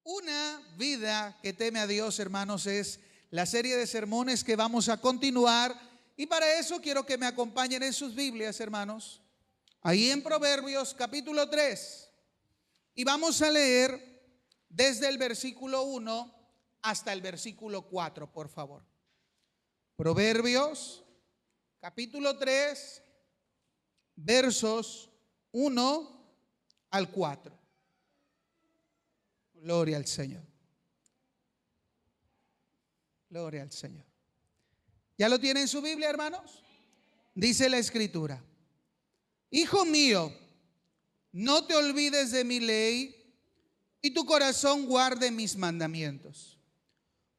Una vida que teme a Dios, hermanos, es la serie de sermones que vamos a continuar. Y para eso quiero que me acompañen en sus Biblias, hermanos, ahí en Proverbios capítulo 3. Y vamos a leer desde el versículo 1 hasta el versículo 4, por favor. Proverbios capítulo 3, versos 1 al 4. Gloria al Señor. Gloria al Señor. ¿Ya lo tienen en su Biblia, hermanos? Dice la Escritura: Hijo mío, no te olvides de mi ley y tu corazón guarde mis mandamientos,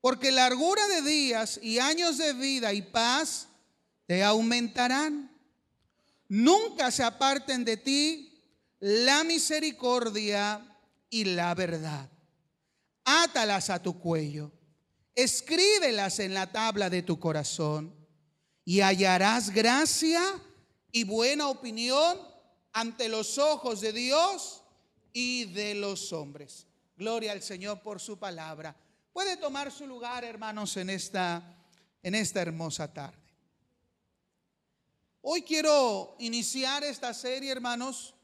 porque largura de días y años de vida y paz te aumentarán. Nunca se aparten de ti la misericordia y la verdad. Átalas a tu cuello, escríbelas en la tabla de tu corazón, y hallarás gracia y buena opinión ante los ojos de Dios y de los hombres. Gloria al Señor por su palabra. Puede tomar su lugar, hermanos, en esta hermosa tarde. Hoy quiero iniciar esta serie, hermanos,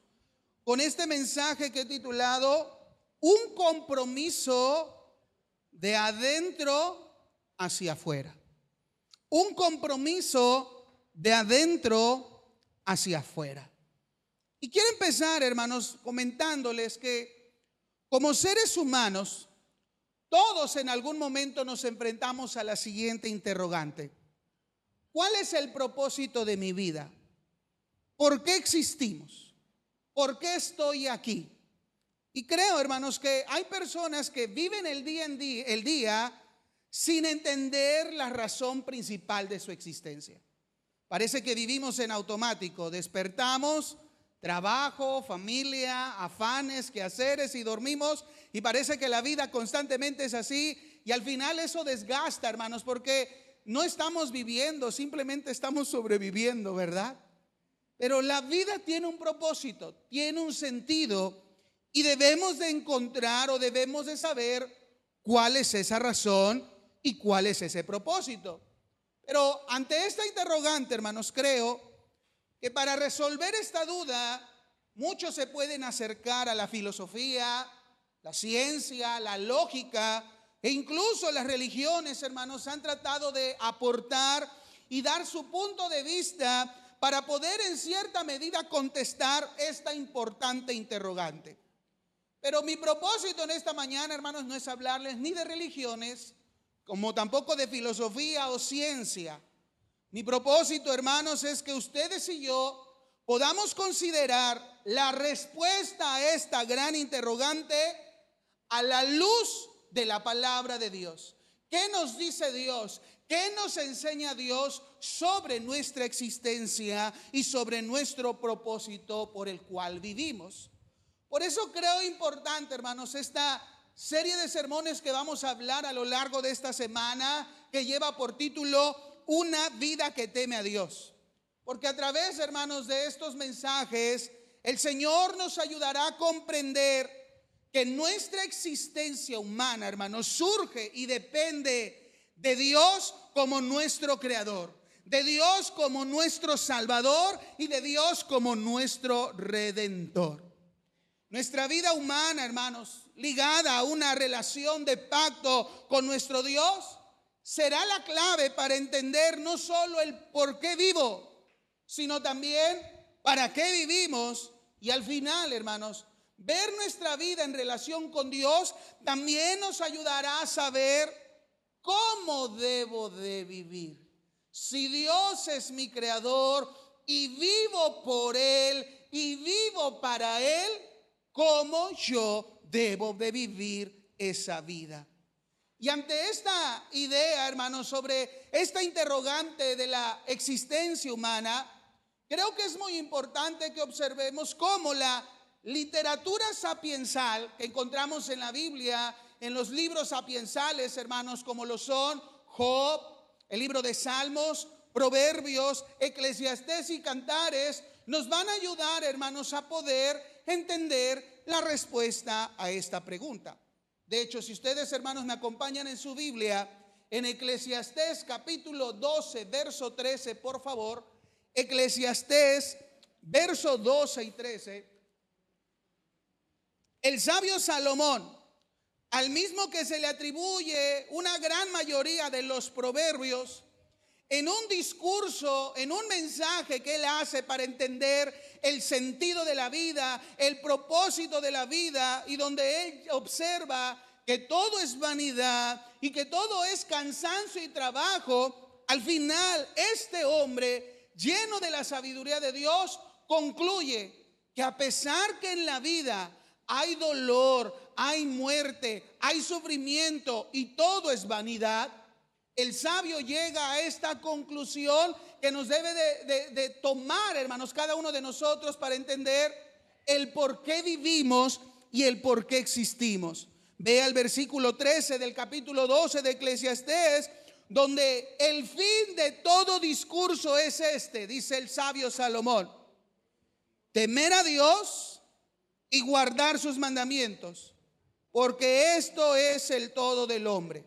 con este mensaje que he titulado Un compromiso de adentro hacia afuera. Un compromiso de adentro hacia afuera. Y quiero empezar, hermanos, comentándoles que como seres humanos, todos en algún momento nos enfrentamos a la siguiente interrogante: ¿cuál es el propósito de mi vida? ¿Por qué existimos? ¿Por qué estoy aquí? Y creo, hermanos, que hay personas que viven el día sin entender la razón principal de su existencia. Parece que vivimos en automático. Despertamos, trabajo, familia, afanes, quehaceres y dormimos. Y parece que la vida constantemente es así. Y al final eso desgasta, hermanos, porque no estamos viviendo, simplemente estamos sobreviviendo, ¿verdad? Pero la vida tiene un propósito, tiene un sentido. Y debemos de encontrar o debemos de saber cuál es esa razón y cuál es ese propósito. Pero ante esta interrogante, hermanos, creo que para resolver esta duda, muchos se pueden acercar a la filosofía, la ciencia, la lógica e incluso las religiones, hermanos, han tratado de aportar y dar su punto de vista para poder en cierta medida contestar esta importante interrogante. Pero mi propósito en esta mañana, hermanos, no es hablarles ni de religiones, como tampoco de filosofía o ciencia. Mi propósito, hermanos, es que ustedes y yo podamos considerar la respuesta a esta gran interrogante a la luz de la palabra de Dios. ¿Qué nos dice Dios? ¿Qué nos enseña Dios sobre nuestra existencia y sobre nuestro propósito por el cual vivimos? Por eso creo importante, hermanos, esta serie de sermones que vamos a hablar a lo largo de esta semana, que lleva por título Una vida que teme a Dios. Porque a través, hermanos, de estos mensajes, el Señor nos ayudará a comprender que nuestra existencia humana, hermanos, surge y depende de Dios como nuestro Creador, de Dios como nuestro Salvador y de Dios como nuestro Redentor. Nuestra vida humana, hermanos, ligada a una relación de pacto con nuestro Dios, será la clave para entender no solo el por qué vivo, sino también para qué vivimos. Y al final, hermanos, ver nuestra vida en relación con Dios también nos ayudará a saber cómo debo de vivir. Si Dios es mi creador y vivo por Él y vivo para Él, ¿cómo yo debo de vivir esa vida? Y ante esta idea, hermanos, sobre esta interrogante de la existencia humana, creo que es muy importante que observemos cómo la literatura sapiensal que encontramos en la Biblia, en los libros sapiensales, hermanos, como lo son Job, el libro de Salmos, Proverbios, Eclesiastés y Cantares, nos van a ayudar, hermanos, a poder entender la respuesta a esta pregunta. De hecho, si ustedes, hermanos, me acompañan en su Biblia, en Eclesiastés capítulo 12, verso 13, por favor. Eclesiastés, verso 12 y 13. El sabio Salomón, al mismo que se le atribuye una gran mayoría de los proverbios, en un discurso, en un mensaje que él hace para entender el sentido de la vida, el propósito de la vida, y donde él observa que todo es vanidad y que todo es cansancio y trabajo, al final este hombre, lleno de la sabiduría de Dios, concluye que a pesar que en la vida hay dolor, hay muerte, hay sufrimiento y todo es vanidad, el sabio llega a esta conclusión que nos debe de tomar, hermanos, cada uno de nosotros para entender el por qué vivimos y el por qué existimos. Vea el versículo 13 del capítulo 12 de Eclesiastés, donde el fin de todo discurso es este, dice el sabio Salomón: temer a Dios y guardar sus mandamientos, porque esto es el todo del hombre.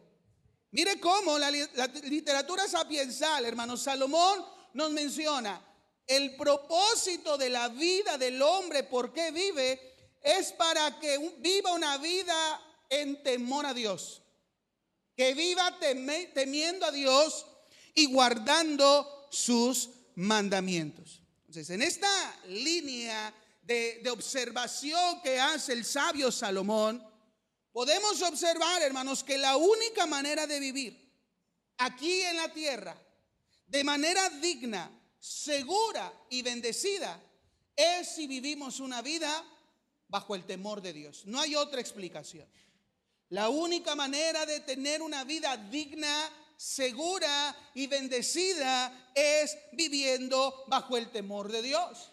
Mire cómo la literatura sapiensal, hermanos, Salomón nos menciona el propósito de la vida del hombre, por qué vive, es para que viva una vida en temor a Dios, que viva temiendo a Dios y guardando sus mandamientos. Entonces, en esta línea de observación que hace el sabio Salomón, podemos observar, hermanos, que la única manera de vivir aquí en la tierra de manera digna, segura y bendecida es si vivimos una vida bajo el temor de Dios. No hay otra explicación. La única manera de tener una vida digna, segura y bendecida es viviendo bajo el temor de Dios.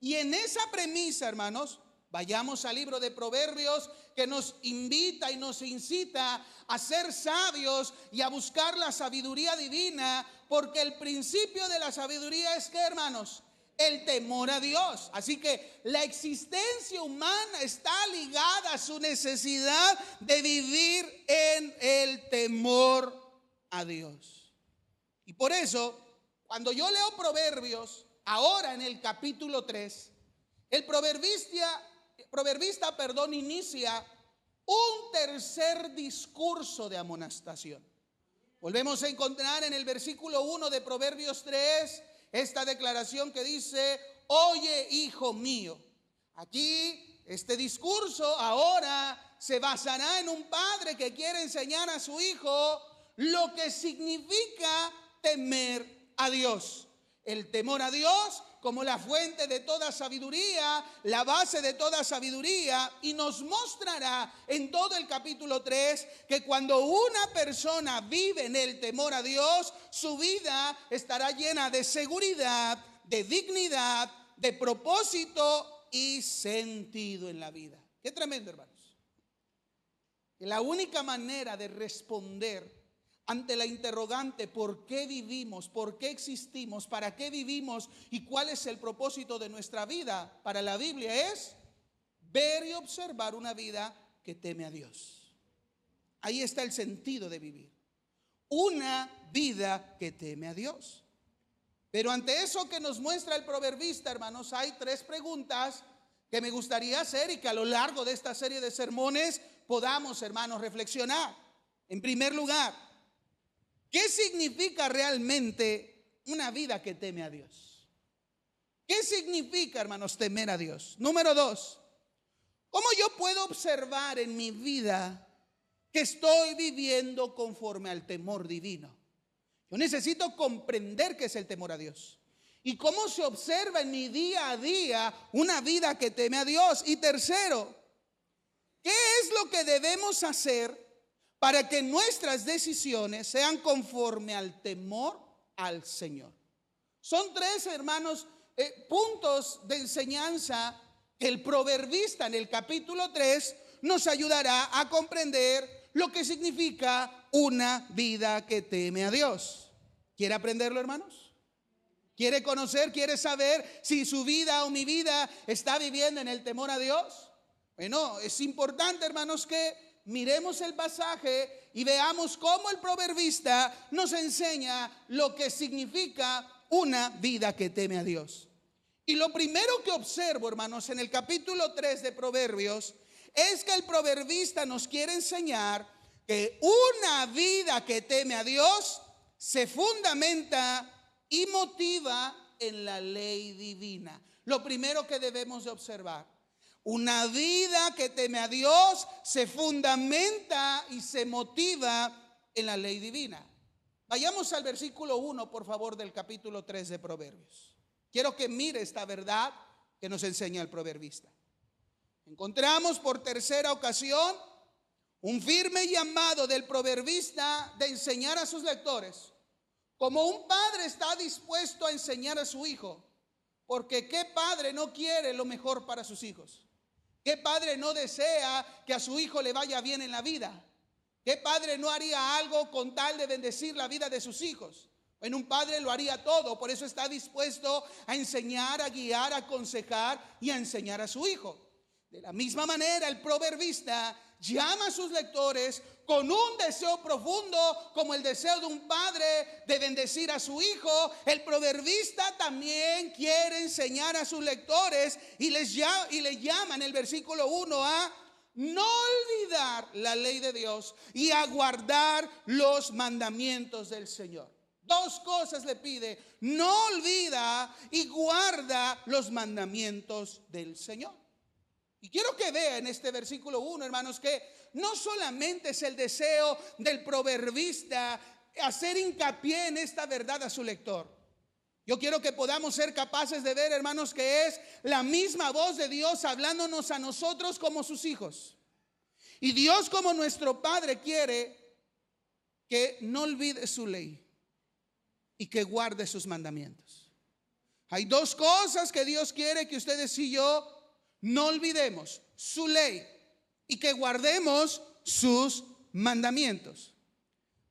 Y en esa premisa, hermanos, vayamos al libro de Proverbios, que nos invita y nos incita a ser sabios y a buscar la sabiduría divina, porque el principio de la sabiduría es que, hermanos, el temor a Dios. Así que la existencia humana está ligada a su necesidad de vivir en el temor a Dios. Y por eso, cuando yo leo Proverbios, ahora en el capítulo 3, el proverbista, inicia un tercer discurso de amonestación. Volvemos a encontrar en el versículo 1 de Proverbios 3 esta declaración que dice: oye, hijo mío. Aquí este discurso ahora se basará en un padre que quiere enseñar a su hijo lo que significa temer a Dios. El temor a Dios como la fuente de toda sabiduría, la base de toda sabiduría, y nos mostrará en todo el capítulo 3 que cuando una persona vive en el temor a Dios, su vida estará llena de seguridad, de dignidad, de propósito y sentido en la vida. Qué tremendo, hermanos. La única manera de responder ante la interrogante ¿por qué vivimos? ¿Por qué existimos? ¿Para qué vivimos? ¿Y cuál es el propósito de nuestra vida? Para la Biblia es ver y observar una vida que teme a Dios. Ahí está el sentido de vivir. Una vida que teme a Dios. Pero ante eso que nos muestra el proverbista, hermanos, hay tres preguntas que me gustaría hacer y que a lo largo de esta serie de sermones podamos, hermanos, reflexionar. En primer lugar, ¿qué significa realmente una vida que teme a Dios? ¿Qué significa, hermanos, temer a Dios? Número 2, ¿cómo yo puedo observar en mi vida que estoy viviendo conforme al temor divino? Yo necesito comprender qué es el temor a Dios y cómo se observa en mi día a día una vida que teme a Dios. Y tercero, ¿qué es lo que debemos hacer para que nuestras decisiones sean conforme al temor al Señor? Son tres, hermanos, puntos de enseñanza que el proverbista en el capítulo 3 nos ayudará a comprender lo que significa una vida que teme a Dios. ¿Quiere aprenderlo, hermanos? ¿Quiere conocer, quiere saber si su vida o mi vida está viviendo en el temor a Dios? Bueno, es importante, hermanos, que miremos el pasaje y veamos cómo el proverbista nos enseña lo que significa una vida que teme a Dios. Y lo primero que observo, hermanos, en el capítulo 3 de Proverbios, es que el proverbista nos quiere enseñar que una vida que teme a Dios se fundamenta y motiva en la ley divina. Lo primero que debemos de observar: una vida que teme a Dios se fundamenta y se motiva en la ley divina. Vayamos al versículo 1, por favor, del capítulo 3 de Proverbios. Quiero que mire esta verdad que nos enseña el proverbista. Encontramos por tercera ocasión un firme llamado del proverbista de enseñar a sus lectores, como un padre está dispuesto a enseñar a su hijo, porque ¿qué padre no quiere lo mejor para sus hijos? ¿Qué padre no desea que a su hijo le vaya bien en la vida? ¿Qué padre no haría algo con tal de bendecir la vida de sus hijos? En un padre lo haría todo, por eso está dispuesto a enseñar, a guiar, a aconsejar y a enseñar a su hijo. De la misma manera, el proverbista llama a sus lectores con un deseo profundo, como el deseo de un padre de bendecir a su hijo. El proverbista también quiere enseñar a sus lectores y le llama en el versículo 1 a no olvidar la ley de Dios y a guardar los mandamientos del Señor. Dos cosas le pide: no olvida y guarda los mandamientos del Señor. Y quiero que vea en este versículo 1, hermanos, que no solamente es el deseo del proverbista hacer hincapié en esta verdad a su lector. Yo quiero que podamos ser capaces de ver, hermanos, que es la misma voz de Dios hablándonos a nosotros como sus hijos. Y Dios, como nuestro Padre, quiere que no olvide su ley y que guarde sus mandamientos. Hay dos cosas que Dios quiere que ustedes y yo no olvidemos: su ley y que guardemos sus mandamientos.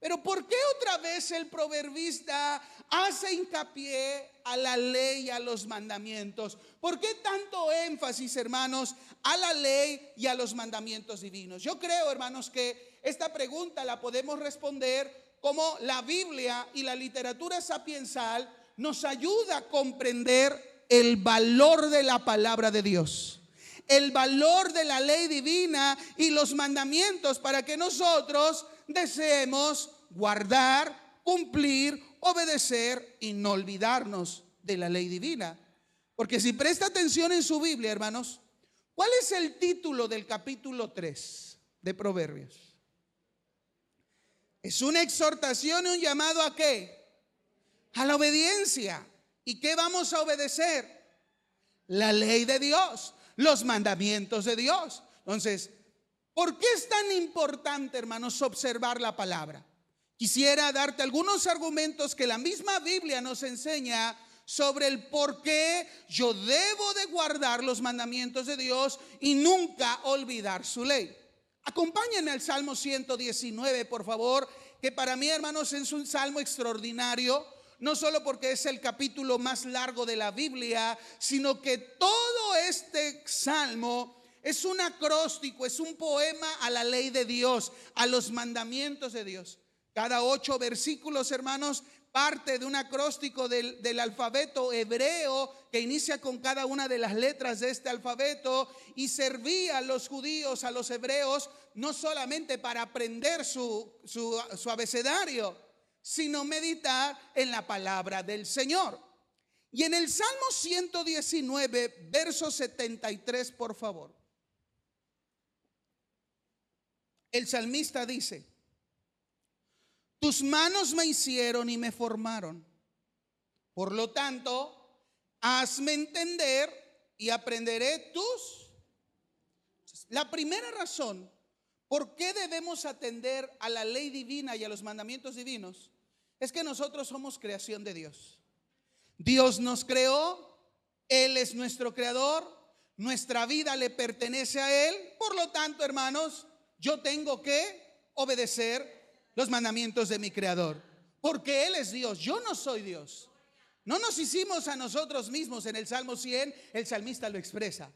Pero ¿por qué otra vez el proverbista hace hincapié a la ley y a los mandamientos? ¿Por qué tanto énfasis, hermanos, a la ley y a los mandamientos divinos? Yo creo, hermanos, que esta pregunta la podemos responder como la Biblia y la literatura sapiensal nos ayuda a comprender el valor de la palabra de Dios, el valor de la ley divina y los mandamientos, para que nosotros deseemos guardar, cumplir, obedecer y no olvidarnos de la ley divina. Porque si presta atención en su Biblia, hermanos, ¿cuál es el título del capítulo 3 de Proverbios? Es una exhortación y un llamado ¿a qué? A la obediencia. ¿Y qué vamos a obedecer? La ley de Dios, los mandamientos de Dios. Entonces, ¿por qué es tan importante, hermanos, observar la palabra? Quisiera darte algunos argumentos que la misma Biblia nos enseña sobre el por qué yo debo de guardar los mandamientos de Dios y nunca olvidar su ley. Acompáñenme al Salmo 119, por favor, que para mí, hermanos, es un salmo extraordinario. No solo porque es el capítulo más largo de la Biblia, sino que todo este salmo es un acróstico, es un poema a la ley de Dios, a los mandamientos de Dios. Cada 8 versículos, hermanos, parte de un acróstico del alfabeto hebreo que inicia con cada una de las letras de este alfabeto, y servía a los judíos, a los hebreos, no solamente para aprender su abecedario, sino meditar en la palabra del Señor. Y en el Salmo 119, verso 73, por favor, el salmista dice: tus manos me hicieron y me formaron, por lo tanto, hazme entender y aprenderé tus. La primera razón por qué debemos atender a la ley divina y a los mandamientos divinos es que nosotros somos creación de Dios. Dios nos creó, Él es nuestro creador, nuestra vida le pertenece a Él. Por lo tanto, hermanos, yo tengo que obedecer los mandamientos de mi creador, porque Él es Dios, yo no soy Dios. No nos hicimos a nosotros mismos. En el Salmo 100 el salmista lo expresa.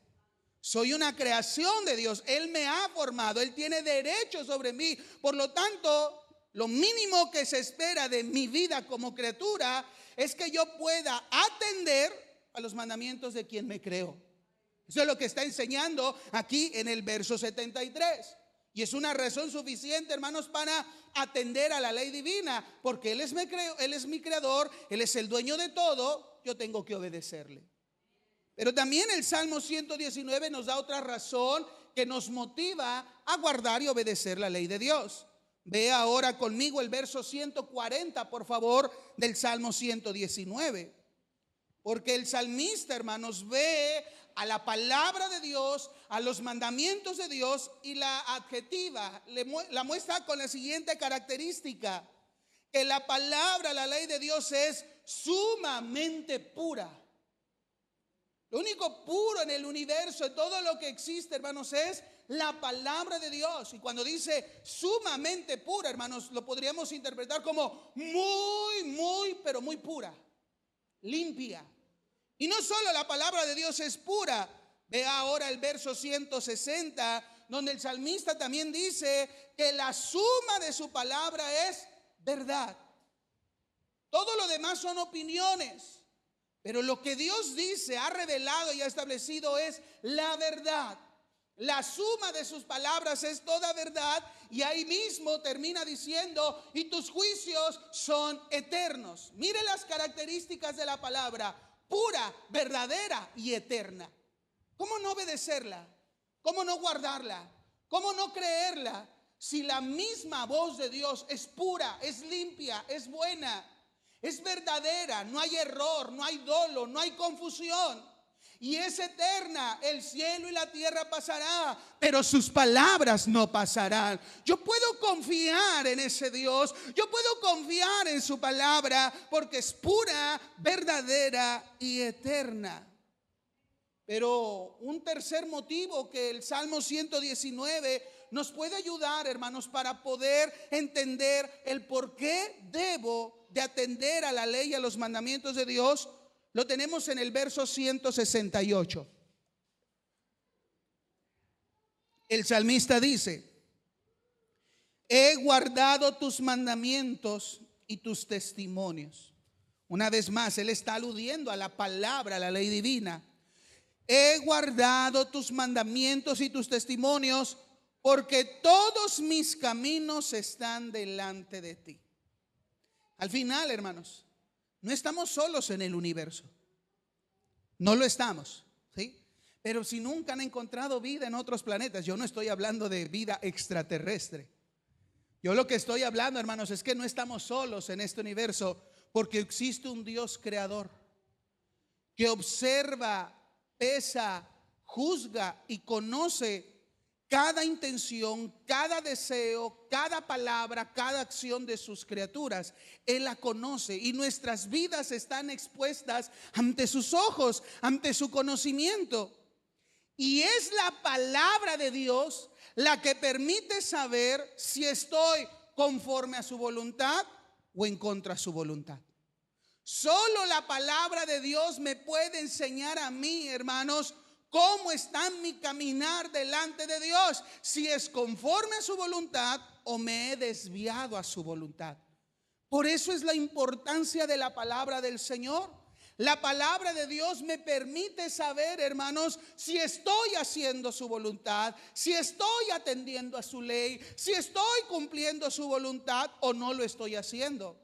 Soy una creación de Dios. Él me ha formado. Él tiene derecho sobre mí. Por lo tanto, lo mínimo que se espera de mi vida como criatura es que yo pueda atender a los mandamientos de quien me creó. Eso es lo que está enseñando aquí en el verso 73. Y es una razón suficiente, hermanos, para atender a la ley divina. Porque Él es mi creador, Él es el dueño de todo. Yo tengo que obedecerle. Pero también el Salmo 119 nos da otra razón que nos motiva a guardar y obedecer la ley de Dios. Ve ahora conmigo el verso 140, por favor, del Salmo 119. Porque el salmista, hermanos, ve a la palabra de Dios, a los mandamientos de Dios, y la adjetiva, la muestra con la siguiente característica: que la palabra, la ley de Dios es sumamente pura. Lo único puro en el universo, en todo lo que existe, hermanos, es la palabra de Dios. Y cuando dice sumamente pura, hermanos, lo podríamos interpretar como pero muy pura, limpia. Y no solo la palabra de Dios es pura. Ve ahora el verso 160, donde el salmista también dice que la suma de su palabra es verdad. Todo lo demás son opiniones. Pero lo que Dios dice, ha revelado y ha establecido es la verdad. La suma de sus palabras es toda verdad. Y ahí mismo termina diciendo: y tus juicios son eternos. Mire las características de la palabra: pura, verdadera y eterna. ¿Cómo no obedecerla? ¿Cómo no guardarla? ¿Cómo no creerla? Si la misma voz de Dios es pura, es limpia, es buena, es verdadera, no hay error, no hay dolo, no hay confusión, y es eterna. El cielo y la tierra pasará, pero sus palabras no pasarán. Yo puedo confiar en ese Dios, yo puedo confiar en su palabra, porque es pura, verdadera y eterna. Pero un tercer motivo que el Salmo 119 nos puede ayudar, hermanos, para poder entender el por qué debo de atender a la ley y a los mandamientos de Dios, lo tenemos en el verso 168. El salmista dice: he guardado tus mandamientos y tus testimonios. Una vez más, él está aludiendo a la palabra, a la ley divina. He guardado tus mandamientos y tus testimonios, porque todos mis caminos están delante de ti. Al final, hermanos, no estamos solos en el universo. No lo estamos, ¿sí? Pero si nunca han encontrado vida en otros planetas, yo no estoy hablando de vida extraterrestre. Yo lo que estoy hablando, hermanos, es que no estamos solos en este universo, porque existe un Dios creador que observa, pesa, juzga y conoce cada intención, cada deseo, cada palabra, cada acción de sus criaturas. Él la conoce y nuestras vidas están expuestas ante sus ojos, ante su conocimiento. Y es la palabra de Dios la que permite saber si estoy conforme a su voluntad o en contra de su voluntad. Solo la palabra de Dios me puede enseñar a mí, hermanos, cómo está mi caminar delante de Dios, si es conforme a su voluntad o me he desviado a su voluntad. Por eso es la importancia de la palabra del Señor. La palabra de Dios me permite saber, hermanos, si estoy haciendo su voluntad, si estoy atendiendo a su ley, si estoy cumpliendo su voluntad o no lo estoy haciendo.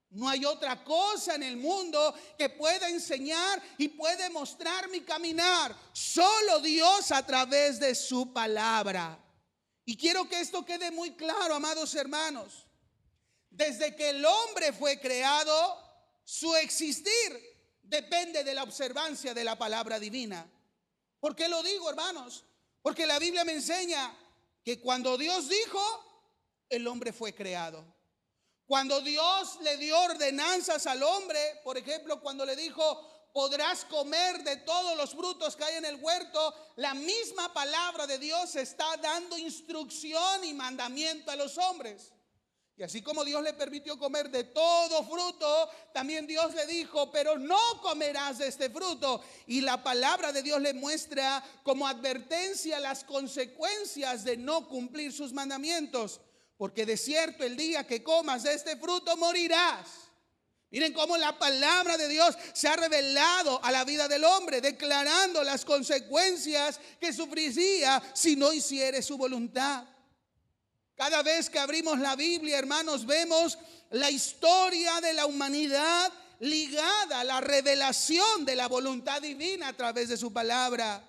No hay otra cosa en el mundo que pueda enseñar y puede mostrar mi caminar. Solo Dios a través de su palabra. Y quiero que esto quede muy claro, amados hermanos. Desde que el hombre fue creado, su existir depende de la observancia de la palabra divina. ¿Por qué lo digo, hermanos? Porque la Biblia me enseña que cuando Dios dijo, el hombre fue creado. Cuando Dios le dio ordenanzas al hombre, por ejemplo, cuando le dijo: podrás comer de todos los frutos que hay en el huerto, la misma palabra de Dios está dando instrucción y mandamiento a los hombres. Y así como Dios le permitió comer de todo fruto, también Dios le dijo, pero no comerás de este fruto. Y la palabra de Dios le muestra como advertencia las consecuencias de no cumplir sus mandamientos. Porque de cierto el día que comas de este fruto morirás. Miren cómo la palabra de Dios se ha revelado a la vida del hombre, declarando las consecuencias que sufriría si no hiciere su voluntad. Cada vez que abrimos la Biblia, hermanos, vemos la historia de la humanidad ligada a la revelación de la voluntad divina a través de su palabra.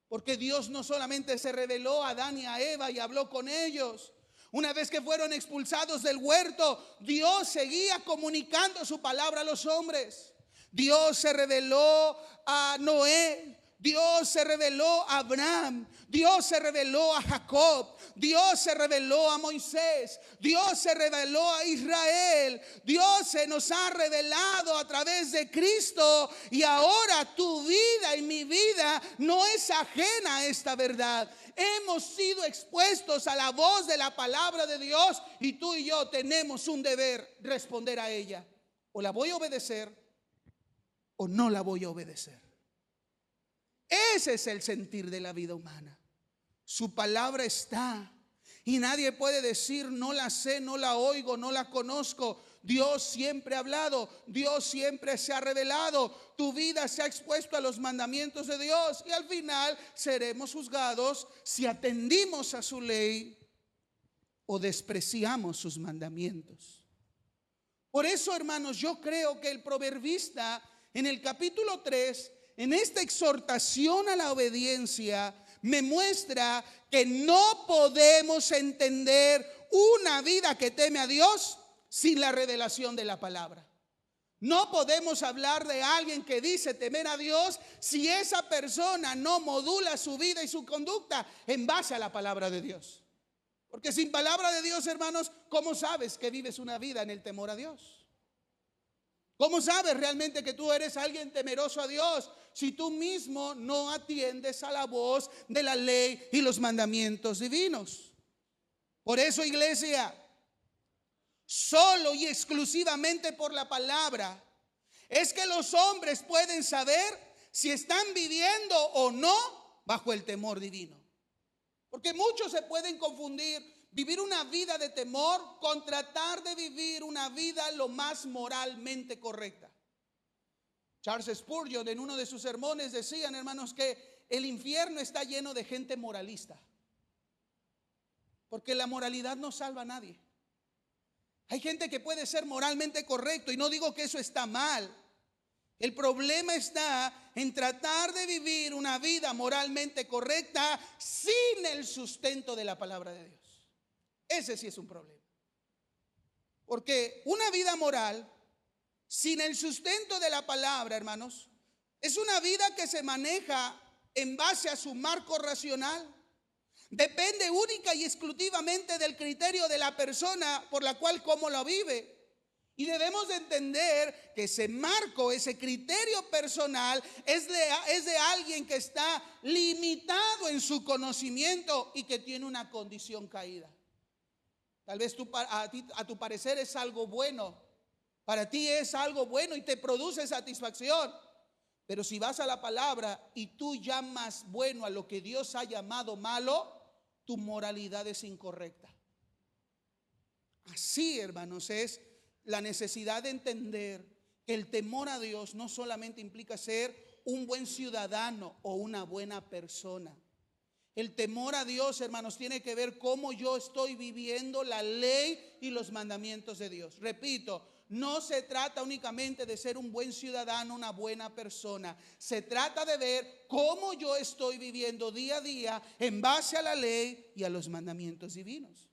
Porque Dios no solamente se reveló a Adán y a Eva y habló con ellos. Una vez que fueron expulsados del huerto, Dios seguía comunicando su palabra a los hombres. Dios se reveló a Noé. Dios se reveló a Abraham, Dios se reveló a Jacob, Dios se reveló a Moisés, Dios se reveló a Israel, Dios se nos ha revelado a través de Cristo y ahora tu vida y mi vida no es ajena a esta verdad. Hemos sido expuestos a la voz de la palabra de Dios y tú y yo tenemos un deber responder a ella. O la voy a obedecer o no la voy a obedecer. Ese es el sentir de la vida humana. Su palabra está y nadie puede decir no la sé, no la oigo, no la conozco. Dios siempre ha hablado, Dios siempre se ha revelado. Tu vida se ha expuesto a los mandamientos de Dios y al final seremos juzgados si atendimos a su ley o despreciamos sus mandamientos. Por eso, hermanos, yo creo que el proverbista en el capítulo 3, en esta exhortación a la obediencia, me muestra que no podemos entender una vida que teme a Dios sin la revelación de la palabra. No podemos hablar de alguien que dice temer a Dios si esa persona no modula su vida y su conducta en base a la palabra de Dios. Porque sin palabra de Dios, hermanos, ¿cómo sabes que vives una vida en el temor a Dios? ¿Cómo sabes realmente que tú eres alguien temeroso a Dios si tú mismo no atiendes a la voz de la ley y los mandamientos divinos? Por eso, iglesia, solo y exclusivamente por la palabra es que los hombres pueden saber si están viviendo o no bajo el temor divino. Porque muchos se pueden confundir vivir una vida de temor con tratar de vivir una vida lo más moralmente correcta. Charles Spurgeon en uno de sus sermones decían, hermanos, que el infierno está lleno de gente moralista. Porque la moralidad no salva a nadie. Hay gente que puede ser moralmente correcto y no digo que eso está mal. El problema está en tratar de vivir una vida moralmente correcta sin el sustento de la palabra de Dios. Ese sí es un problema. Porque una vida moral sin el sustento de la palabra, hermanos, es una vida que se maneja en base a su marco racional. Depende única y exclusivamente del criterio de la persona por la cual cómo la vive. Y debemos de entender que ese marco, ese criterio personal es de alguien que está limitado en su conocimiento y que tiene una condición caída. Tal vez a tu parecer es algo bueno, para ti es algo bueno y te produce satisfacción. Pero si vas a la palabra y tú llamas bueno a lo que Dios ha llamado malo, tu moralidad es incorrecta. Así, hermanos, es la necesidad de entender que el temor a Dios no solamente implica ser un buen ciudadano o una buena persona. El temor a Dios, hermanos, tiene que ver cómo yo estoy viviendo la ley y los mandamientos de Dios. Repito, no se trata únicamente de ser un buen ciudadano, una buena persona. Se trata de ver cómo yo estoy viviendo día a día en base a la ley y a los mandamientos divinos.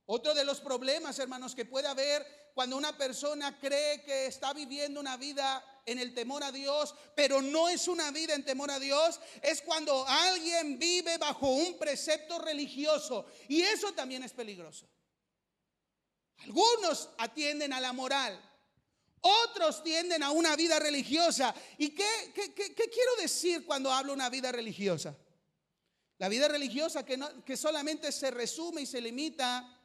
Otro de los problemas, hermanos, que puede haber cuando una persona cree que está viviendo una vida en el temor a Dios, pero no es una vida en temor a Dios, es cuando alguien vive bajo un precepto religioso. Y eso también es peligroso. Algunos atienden a la moral, otros tienden a una vida religiosa. ¿Y qué quiero decir cuando hablo una vida religiosa? La vida religiosa que solamente se resume y se limita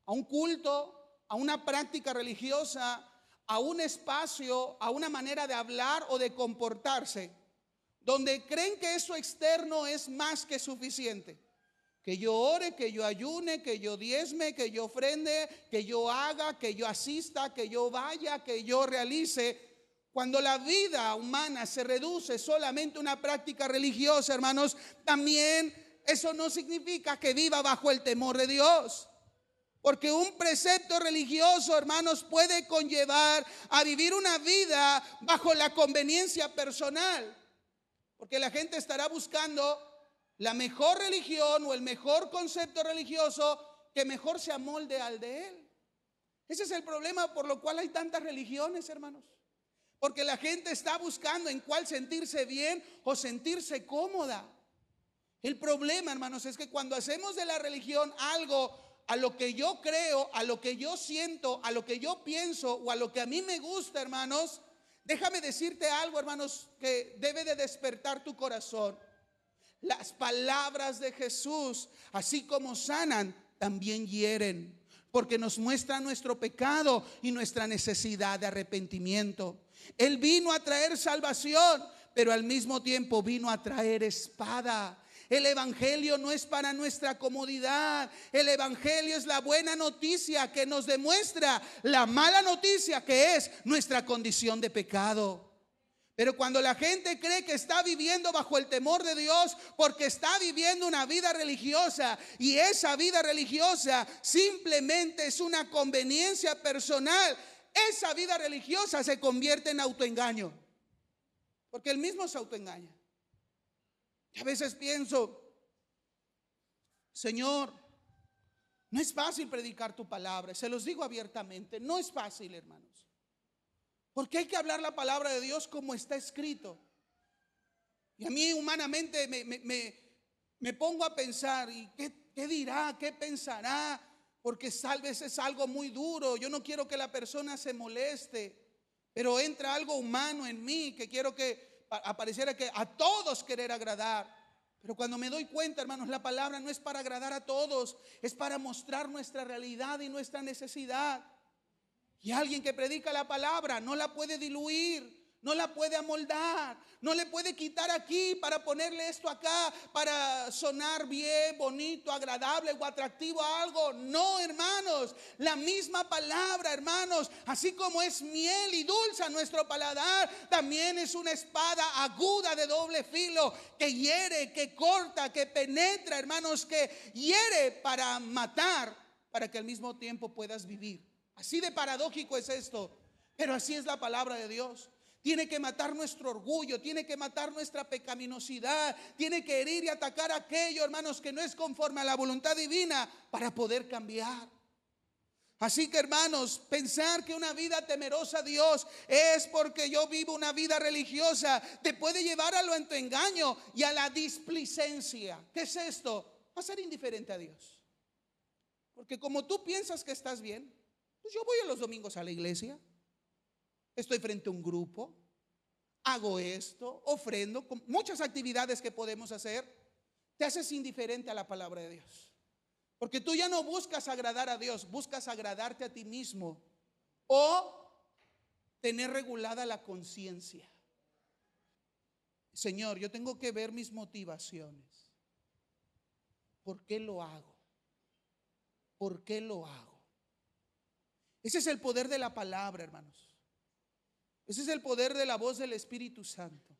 a un culto, a una práctica religiosa, a un espacio, a una manera de hablar o de comportarse, donde creen que eso externo es más que suficiente. Que yo ore, que yo ayune, que yo diezme, que yo ofrende, que yo haga, que yo asista, que yo vaya, que yo realice. Cuando la vida humana se reduce solamente a una práctica religiosa, hermanos, también eso no significa que viva bajo el temor de Dios. Porque un precepto religioso, hermanos, puede conllevar a vivir una vida bajo la conveniencia personal. Porque la gente estará buscando la mejor religión o el mejor concepto religioso que mejor se amolde al de él. Ese es el problema por lo cual hay tantas religiones, hermanos. Porque la gente está buscando en cuál sentirse bien o sentirse cómoda. El problema, hermanos, es que cuando hacemos de la religión algo a lo que yo creo, a lo que yo siento, a lo que yo pienso o a lo que a mí me gusta, hermanos, déjame decirte algo, hermanos, que debe de despertar tu corazón. Las palabras de Jesús, así como sanan, también hieren, porque nos muestran nuestro pecado y nuestra necesidad de arrepentimiento. Él vino a traer salvación, pero al mismo tiempo vino a traer espada. El evangelio no es para nuestra comodidad. El evangelio es la buena noticia que nos demuestra la mala noticia que es nuestra condición de pecado. Pero cuando la gente cree que está viviendo bajo el temor de Dios porque está viviendo una vida religiosa, y esa vida religiosa simplemente es una conveniencia personal, esa vida religiosa se convierte en autoengaño, porque él mismo se autoengaña. Y a veces pienso, Señor, no es fácil predicar tu palabra, se los digo abiertamente, no es fácil, hermanos. Porque hay que hablar la palabra de Dios como está escrito. Y a mí humanamente me pongo a pensar, ¿y qué dirá? ¿Qué pensará? Porque tal vez es algo muy duro. Yo no quiero que la persona se moleste, pero entra algo humano en mí que quiero que apareciera que a todos querer agradar. Pero cuando me doy cuenta, hermanos, la palabra no es para agradar a todos, es para mostrar nuestra realidad y nuestra necesidad. Y alguien que predica la palabra no la puede diluir, no la puede amoldar, no le puede quitar aquí para ponerle esto acá, para sonar bien, bonito, agradable o atractivo a algo. No, hermanos, la misma palabra, hermanos, así como es miel y dulce a nuestro paladar, también es una espada aguda de doble filo que hiere, que corta, que penetra, hermanos, que hiere para matar, para que al mismo tiempo puedas vivir. Así de paradójico es esto, pero así es la palabra de Dios. Tiene que matar nuestro orgullo, tiene que matar nuestra pecaminosidad, tiene que herir y atacar aquello, hermanos, que no es conforme a la voluntad divina para poder cambiar. Así que, hermanos, pensar que una vida temerosa a Dios es porque yo vivo una vida religiosa te puede llevar a lo engaño y a la displicencia. ¿Qué es esto? A ser indiferente a Dios. Porque como tú piensas que estás bien, pues yo voy a los domingos a la iglesia, estoy frente a un grupo, hago esto, ofrendo, con muchas actividades que podemos hacer. Te haces indiferente a la palabra de Dios, porque tú ya no buscas agradar a Dios, buscas agradarte a ti mismo o tener regulada la conciencia. Señor, yo tengo que ver mis motivaciones. ¿Por qué lo hago? ¿Por qué lo hago? Ese es el poder de la palabra, hermanos. Ese es el poder de la voz del Espíritu Santo,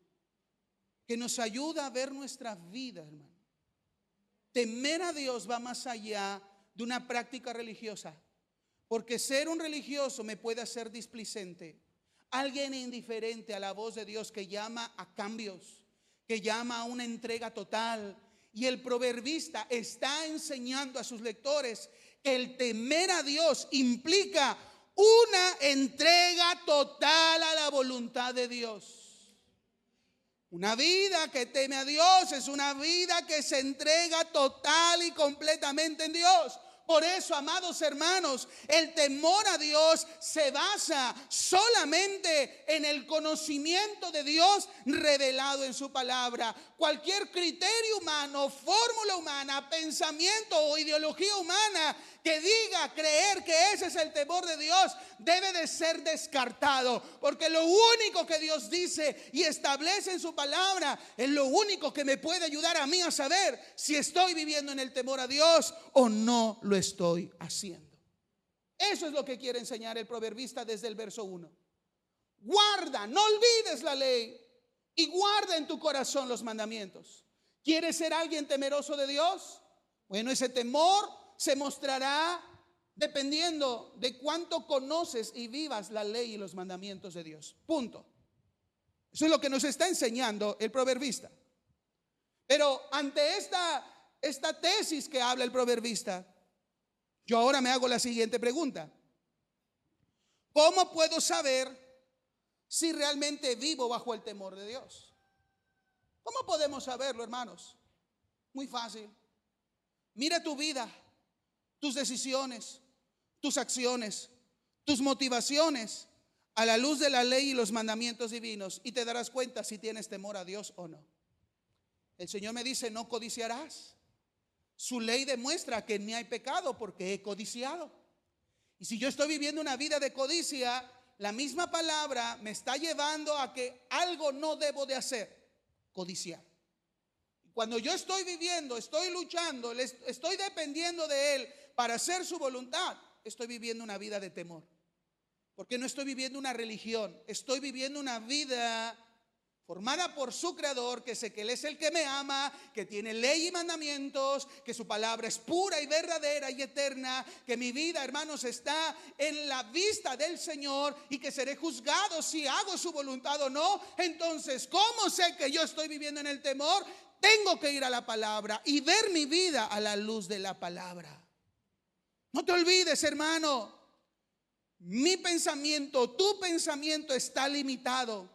que nos ayuda a ver nuestra vida, hermano. Temer a Dios va más allá de una práctica religiosa, porque ser un religioso me puede hacer displicente. Alguien indiferente a la voz de Dios que llama a cambios, que llama a una entrega total. Y el proverbista está enseñando a sus lectores que el temer a Dios implica una entrega total a la voluntad de Dios. Una vida que teme a Dios es una vida que se entrega total y completamente en Dios. Por eso, amados hermanos, el temor a Dios se basa solamente en el conocimiento de Dios revelado en su palabra. Cualquier criterio humano, fórmula humana, pensamiento o ideología humana que diga creer que ese es el temor de Dios, debe de ser descartado, porque lo único que Dios dice y establece en su palabra es lo único que me puede ayudar a mí a saber si estoy viviendo en el temor a Dios o no lo estoy haciendo. Eso es lo que quiere enseñar el proverbista desde el verso 1. Guarda, no olvides la ley y guarda en tu corazón los mandamientos. ¿Quieres ser alguien temeroso de Dios? Bueno, ese temor se mostrará dependiendo de cuánto conoces y vivas la ley y los mandamientos de Dios. Punto. Eso es lo que nos está enseñando el proverbista. Pero ante esta tesis que habla el proverbista, yo ahora me hago la siguiente pregunta. ¿Cómo puedo saber si realmente vivo bajo el temor de Dios? ¿Cómo podemos saberlo, hermanos? Muy fácil. Mira tu vida, tus decisiones, tus acciones, tus motivaciones a la luz de la ley y los mandamientos divinos, y te darás cuenta si tienes temor a Dios o no. El Señor me dice: no codiciarás. Su ley demuestra que en mí hay pecado porque he codiciado. Y si yo estoy viviendo una vida de codicia, la misma palabra me está llevando a que algo no debo de hacer: codiciar. Cuando yo estoy viviendo, estoy luchando, estoy dependiendo de Él para hacer su voluntad, estoy viviendo una vida de temor. Porque no estoy viviendo una religión, estoy viviendo una vida formada por su creador, que sé que Él es el que me ama, que tiene ley y mandamientos, que su palabra es pura y verdadera y eterna, que mi vida, hermanos, está en la vista del Señor y que seré juzgado si hago su voluntad o no. Entonces, ¿cómo sé que yo estoy viviendo en el temor? Tengo que ir a la palabra y ver mi vida a la luz de la palabra. No te olvides, hermano, mi pensamiento, tu pensamiento está limitado.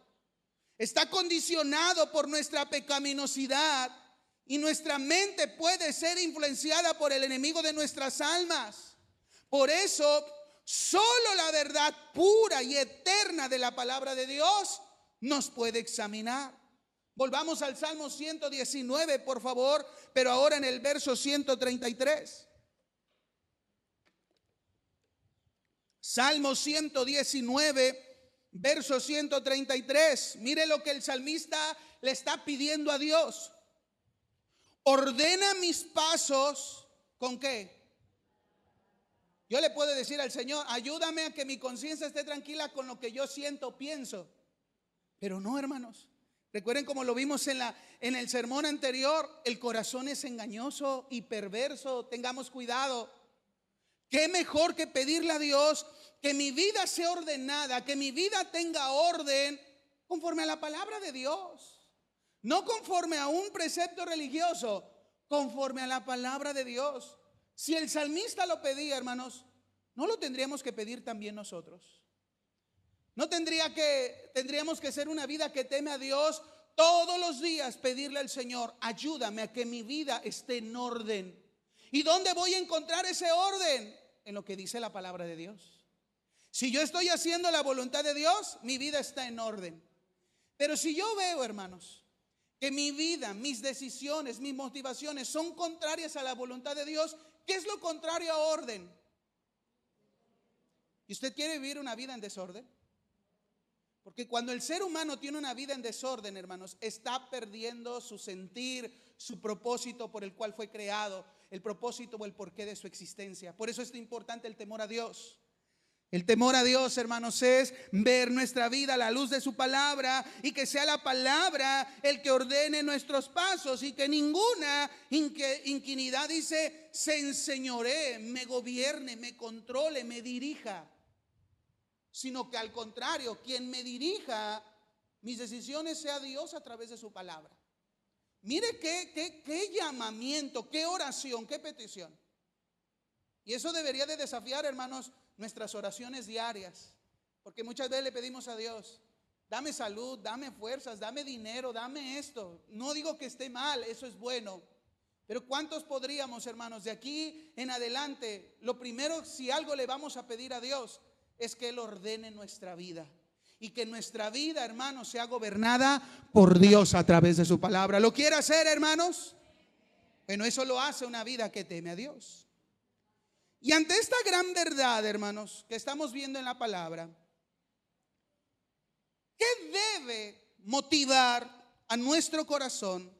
Está condicionado por nuestra pecaminosidad y nuestra mente puede ser influenciada por el enemigo de nuestras almas. Por eso, solo la verdad pura y eterna de la palabra de Dios nos puede examinar. Volvamos al Salmo 119, por favor, pero ahora en el verso 133. Salmo 119. Verso 133, mire lo que el salmista le está pidiendo a Dios. Ordena mis pasos, ¿con qué? Yo le puedo decir al Señor: ayúdame a que mi conciencia esté tranquila con lo que yo siento, pienso. Pero no, hermanos. Recuerden como lo vimos en el sermón anterior, el corazón es engañoso y perverso, tengamos cuidado. ¿Qué mejor que pedirle a Dios que mi vida sea ordenada, que mi vida tenga orden conforme a la palabra de Dios? No conforme a un precepto religioso, conforme a la palabra de Dios. Si el salmista lo pedía, hermanos, ¿no lo tendríamos que pedir también nosotros? ¿No tendríamos que ser una vida que teme a Dios todos los días, pedirle al Señor: ayúdame a que mi vida esté en orden? ¿Y dónde voy a encontrar ese orden? En lo que dice la palabra de Dios. Si yo estoy haciendo la voluntad de Dios, mi vida está en orden. Pero si yo veo, hermanos, que mi vida, mis decisiones, mis motivaciones son contrarias a la voluntad de Dios, ¿qué es lo contrario a orden? ¿Y usted quiere vivir una vida en desorden? Porque cuando el ser humano tiene una vida en desorden, hermanos, está perdiendo su sentir, su propósito por el cual fue creado, el propósito o el porqué de su existencia. Por eso es importante el temor a Dios. El temor a Dios, hermanos, es ver nuestra vida a la luz de su palabra y que sea la palabra el que ordene nuestros pasos y que ninguna inquinidad, dice, se enseñoree, me gobierne, me controle, me dirija, sino que al contrario, quien me dirija mis decisiones sea Dios a través de su palabra. Mire qué llamamiento, qué oración, qué petición. Y eso debería de desafiar, hermanos, nuestras oraciones diarias. Porque muchas veces le pedimos a Dios: dame salud, dame fuerzas, dame dinero, dame esto. No digo que esté mal, eso es bueno. Pero ¿cuántos podríamos, hermanos, de aquí en adelante, lo primero, si algo le vamos a pedir a Dios, es que Él ordene nuestra vida? Y que nuestra vida, hermanos, sea gobernada por Dios a través de su palabra. ¿Lo quiere hacer, hermanos? Bueno, eso lo hace una vida que teme a Dios. Y ante esta gran verdad, hermanos, que estamos viendo en la palabra, ¿qué debe motivar a nuestro corazón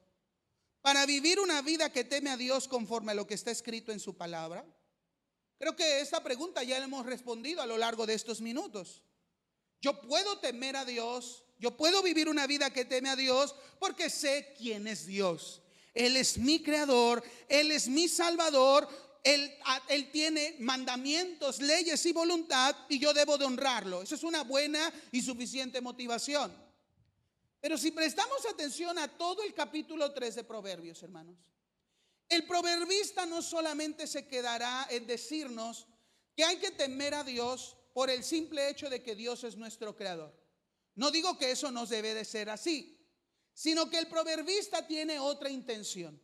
para vivir una vida que teme a Dios conforme a lo que está escrito en su palabra? Creo que esta pregunta ya la hemos respondido a lo largo de estos minutos. Yo puedo temer a Dios, yo puedo vivir una vida que teme a Dios porque sé quién es Dios. Él es mi creador, Él es mi salvador, Él tiene mandamientos, leyes y voluntad y yo debo de honrarlo. Eso es una buena y suficiente motivación. Pero si prestamos atención a todo el capítulo 3 de Proverbios, hermanos, el proverbista no solamente se quedará en decirnos que hay que temer a Dios por el simple hecho de que Dios es nuestro creador. No digo que eso no debe de ser así, sino que el proverbista tiene otra intención.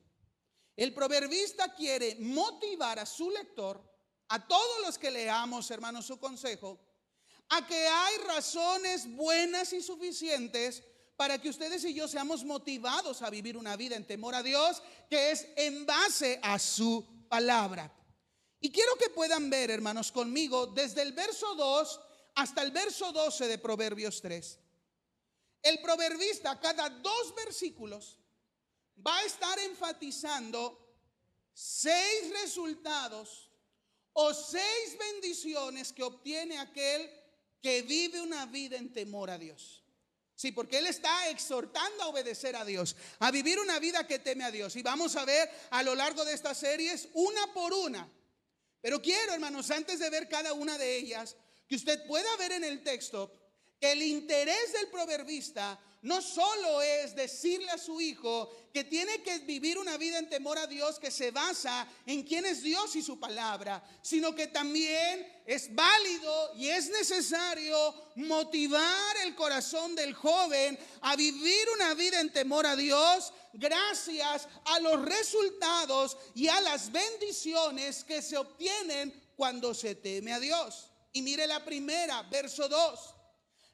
El proverbista quiere motivar a su lector, a todos los que leamos, hermanos, su consejo, a que hay razones buenas y suficientes para que ustedes y yo seamos motivados a vivir una vida en temor a Dios, que es en base a su palabra. Y quiero que puedan ver, hermanos, conmigo desde el verso 2 hasta el verso 12 de Proverbios 3. El proverbista, cada 2 versículos, va a estar enfatizando 6 resultados o 6 bendiciones que obtiene aquel que vive una vida en temor a Dios. Sí, porque él está exhortando a obedecer a Dios, a vivir una vida que teme a Dios. Y vamos a ver a lo largo de estas series una por una. Pero quiero, hermanos, antes de ver cada una de ellas, que usted pueda ver en el texto que el interés del proverbista no solo es decirle a su hijo que tiene que vivir una vida en temor a Dios que se basa en quién es Dios y su palabra, sino que también es válido y es necesario motivar el corazón del joven a vivir una vida en temor a Dios gracias a los resultados y a las bendiciones que se obtienen cuando se teme a Dios. Y mire la primera, verso 2.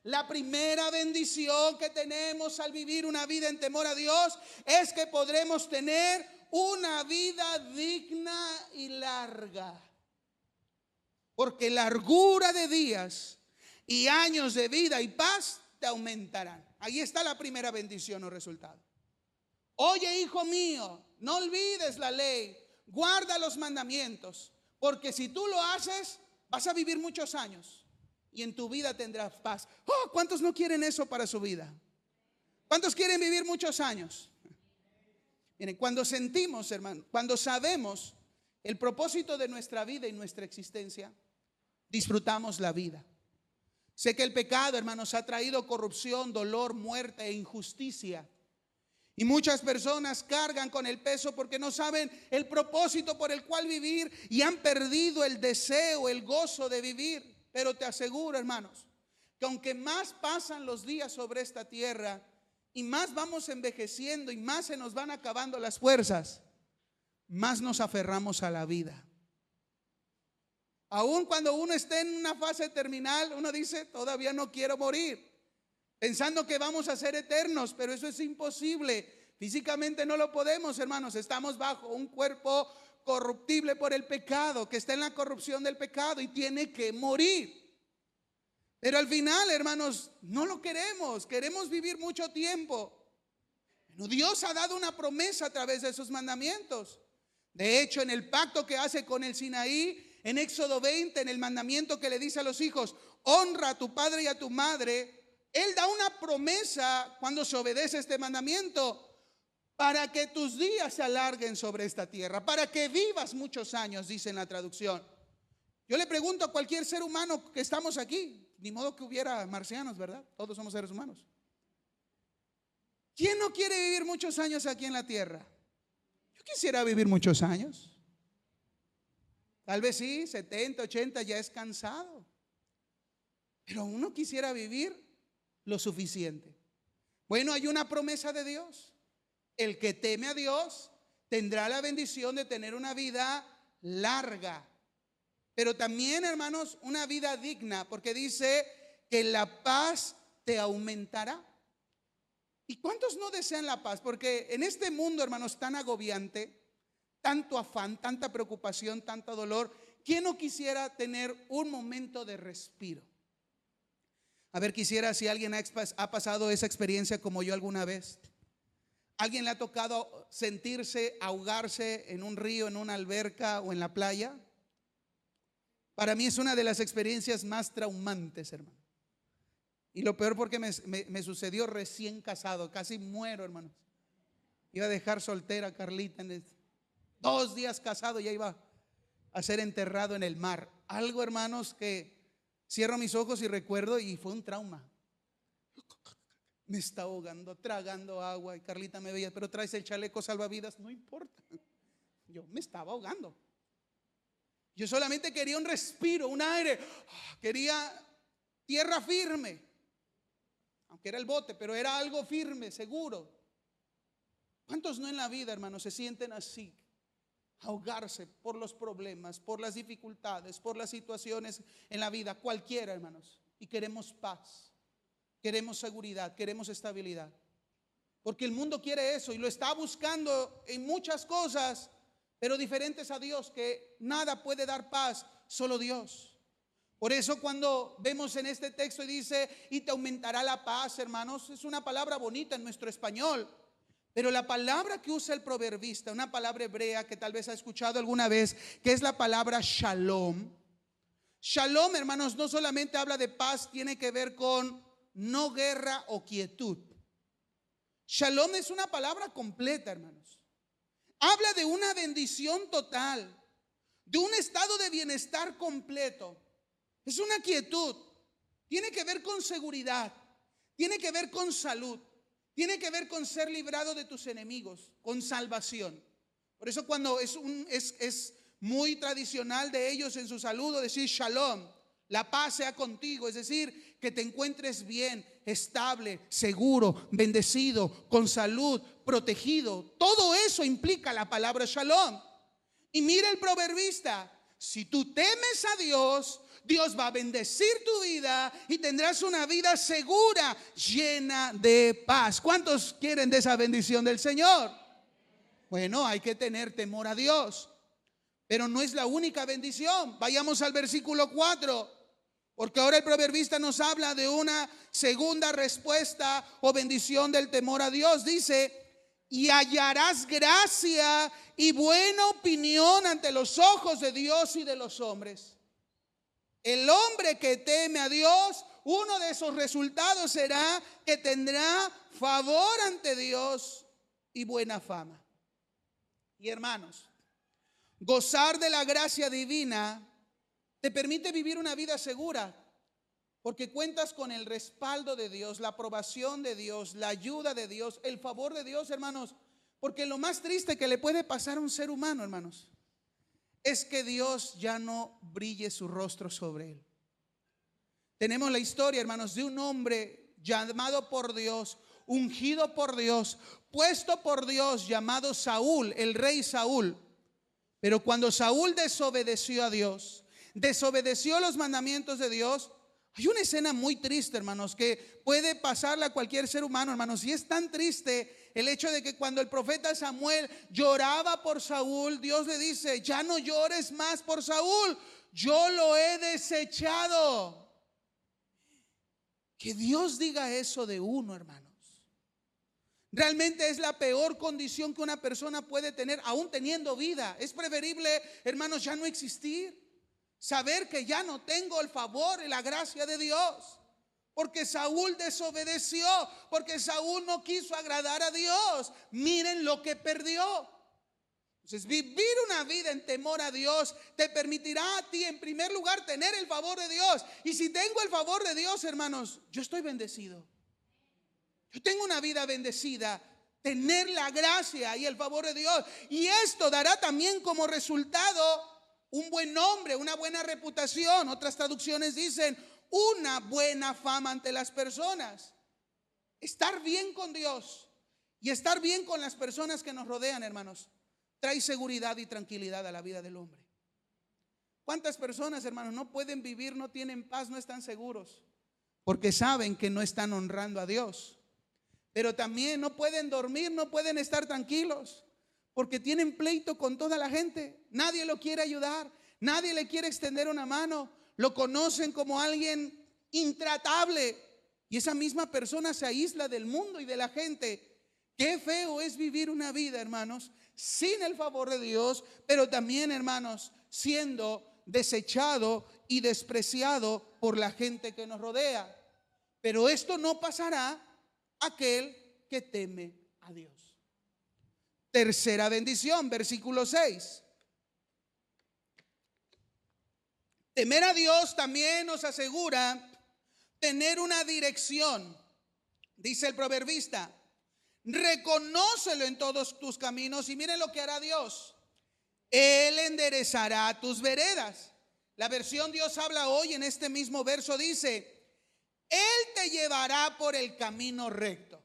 La primera bendición que tenemos al vivir una vida en temor a Dios es que podremos tener una vida digna y larga. Porque largura de días y años de vida y paz te aumentarán. Ahí está la primera bendición o resultado. Oye, hijo mío, no olvides la ley, guarda los mandamientos, porque si tú lo haces, vas a vivir muchos años. Y en tu vida tendrás paz. Oh, ¿cuántos no quieren eso para su vida? ¿Cuántos quieren vivir muchos años? Miren, cuando sentimos, hermano, cuando sabemos el propósito de nuestra vida y nuestra existencia, disfrutamos la vida. Sé que el pecado, hermanos, ha traído corrupción, dolor, muerte e injusticia. Y muchas personas cargan con el peso porque no saben el propósito por el cual vivir y han perdido el deseo, el gozo de vivir. Pero te aseguro, hermanos, que aunque más pasan los días sobre esta tierra y más vamos envejeciendo y más se nos van acabando las fuerzas, más nos aferramos a la vida. Aún cuando uno esté en una fase terminal, uno dice, todavía no quiero morir, pensando que vamos a ser eternos, pero eso es imposible. Físicamente no lo podemos, hermanos. Estamos bajo un cuerpo corruptible por el pecado, que está en la corrupción del pecado y tiene que morir. Pero al final, hermanos, no lo queremos. Queremos vivir mucho tiempo. Dios ha dado una promesa a través de esos mandamientos. De hecho, en el pacto que hace con el Sinaí, en Éxodo 20, en el mandamiento que le dice a los hijos, honra a tu padre y a tu madre, Él da una promesa cuando se obedece este mandamiento, para que tus días se alarguen sobre esta tierra, para que vivas muchos años, dice en la traducción. Yo le pregunto a cualquier ser humano que estamos aquí, ni modo que hubiera marcianos, ¿verdad? Todos somos seres humanos. ¿Quién no quiere vivir muchos años aquí en la tierra? Yo quisiera vivir muchos años. Tal vez sí, 70, 80 ya es cansado. Pero uno quisiera vivir lo suficiente. Bueno, hay una promesa de Dios. El que teme a Dios tendrá la bendición de tener una vida larga, pero también, hermanos, una vida digna, porque dice que la paz te aumentará. ¿Y cuántos no desean la paz? Porque en este mundo, hermanos, tan agobiante, tanto afán, tanta preocupación, tanto dolor, ¿quién no quisiera tener un momento de respiro? A ver, quisiera si alguien ha pasado esa experiencia como yo alguna vez. ¿Alguien le ha tocado sentirse, ahogarse en un río, en una alberca o en la playa? Para mí es una de las experiencias más traumantes, hermano. Y lo peor porque me sucedió recién casado. Casi muero, hermanos. Iba a dejar soltera a Carlita. 2 días casado, ya iba a ser enterrado en el mar. Algo, hermanos, que cierro mis ojos y recuerdo, y fue un trauma. Me está ahogando, tragando agua. Y Carlita me veía, pero traes el chaleco salvavidas. No importa. Yo me estaba ahogando. Yo solamente quería un respiro, un aire. Quería tierra firme. Aunque era el bote, pero era algo firme, seguro. ¿Cuántos no en la vida, hermanos, se sienten así? Ahogarse por los problemas, por las dificultades, por las situaciones en la vida, cualquiera, hermanos. Y queremos paz, queremos seguridad, queremos estabilidad. Porque el mundo quiere eso y lo está buscando en muchas cosas, pero diferentes a Dios, que nada puede dar paz, solo Dios. Por eso cuando vemos en este texto y dice, y te aumentará la paz, hermanos, es una palabra bonita en nuestro español. Pero la palabra que usa el proverbista, una palabra hebrea que tal vez ha escuchado alguna vez, que es la palabra shalom. Shalom, hermanos, no solamente habla de paz, tiene que ver con no guerra o quietud. Shalom es una palabra completa, hermanos. Habla de una bendición total, de un estado de bienestar completo. Es una quietud. Tiene que ver con seguridad, tiene que ver con salud. Tiene que ver con ser librado de tus enemigos, con salvación. Por eso cuando es muy tradicional de ellos en su saludo decir shalom, la paz sea contigo, es decir, que te encuentres bien, estable, seguro, bendecido, con salud, protegido. Todo eso implica la palabra shalom. Y mira el proverbista, si tú temes a Dios, Dios va a bendecir tu vida y tendrás una vida segura, llena de paz. ¿Cuántos quieren de esa bendición del Señor? Bueno, hay que tener temor a Dios, pero no es la única bendición. Vayamos al versículo 4, porque ahora el proverbista nos habla de una segunda respuesta o bendición del temor a Dios. Dice, y hallarás gracia y buena opinión ante los ojos de Dios y de los hombres. El hombre que teme a Dios, uno de esos resultados será que tendrá favor ante Dios y buena fama. Y hermanos, gozar de la gracia divina te permite vivir una vida segura, porque cuentas con el respaldo de Dios, la aprobación de Dios, la ayuda de Dios, el favor de Dios, hermanos. Porque lo más triste que le puede pasar a un ser humano, hermanos, es que Dios ya no brille su rostro sobre él. Tenemos la historia, hermanos, de un hombre llamado por Dios, ungido por Dios, puesto por Dios, llamado Saúl, el rey Saúl. Pero cuando Saúl desobedeció a Dios, desobedeció los mandamientos de Dios, hay una escena muy triste, hermanos, que puede pasarle a cualquier ser humano, hermanos. Y es tan triste el hecho de que cuando el profeta Samuel lloraba por Saúl, Dios le dice, ya no llores más por Saúl, yo lo he desechado. Que Dios diga eso de uno, hermanos, realmente es la peor condición que una persona puede tener, aún teniendo vida. Es preferible, hermanos, ya no existir. Saber que ya no tengo el favor y la gracia de Dios, porque Saúl desobedeció, porque Saúl no quiso agradar a Dios. Miren lo que perdió. Entonces, vivir una vida en temor a Dios te permitirá a ti, en primer lugar, tener el favor de Dios. Y si tengo el favor de Dios, hermanos, yo estoy bendecido. Yo tengo una vida bendecida, tener la gracia y el favor de Dios. Y esto dará también como resultado un buen nombre, una buena reputación. Otras traducciones dicen una buena fama ante las personas. Estar bien con Dios y estar bien con las personas que nos rodean, hermanos, trae seguridad y tranquilidad a la vida del hombre. ¿Cuántas personas, hermanos, no pueden vivir, no tienen paz, no están seguros? Porque saben que no están honrando a Dios. Pero también no pueden dormir, no pueden estar tranquilos, porque tienen pleito con toda la gente. Nadie lo quiere ayudar, Nadie le quiere extender una mano. Lo conocen como alguien intratable. Y esa misma persona se aísla del mundo y de la gente. Qué feo es vivir una vida, hermanos, sin el favor de Dios, pero también, hermanos, siendo desechado y despreciado por la gente que nos rodea. Pero esto no pasará aquel que teme a Dios. Tercera bendición, versículo 6. Temer a Dios también nos asegura tener una dirección. Dice el proverbista: reconócelo en todos tus caminos y miren lo que hará Dios. Él enderezará tus veredas. La versión Dios habla hoy en este mismo verso dice: Él te llevará por el camino recto.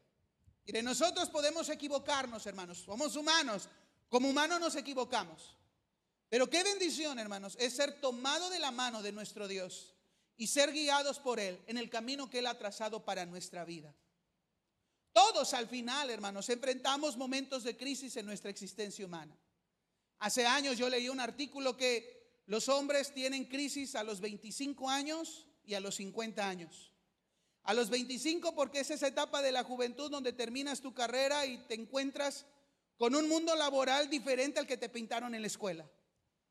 Mire, nosotros podemos equivocarnos, hermanos. Somos humanos. Como humanos nos equivocamos. Pero qué bendición, hermanos, es ser tomado de la mano de nuestro Dios y ser guiados por Él en el camino que Él ha trazado para nuestra vida. Todos al final, hermanos, enfrentamos momentos de crisis en nuestra existencia humana. Hace años yo leí un artículo que los hombres tienen crisis a los 25 años y a los 50 años. A los 25 porque es esa etapa de la juventud donde terminas tu carrera y te encuentras con un mundo laboral diferente al que te pintaron en la escuela.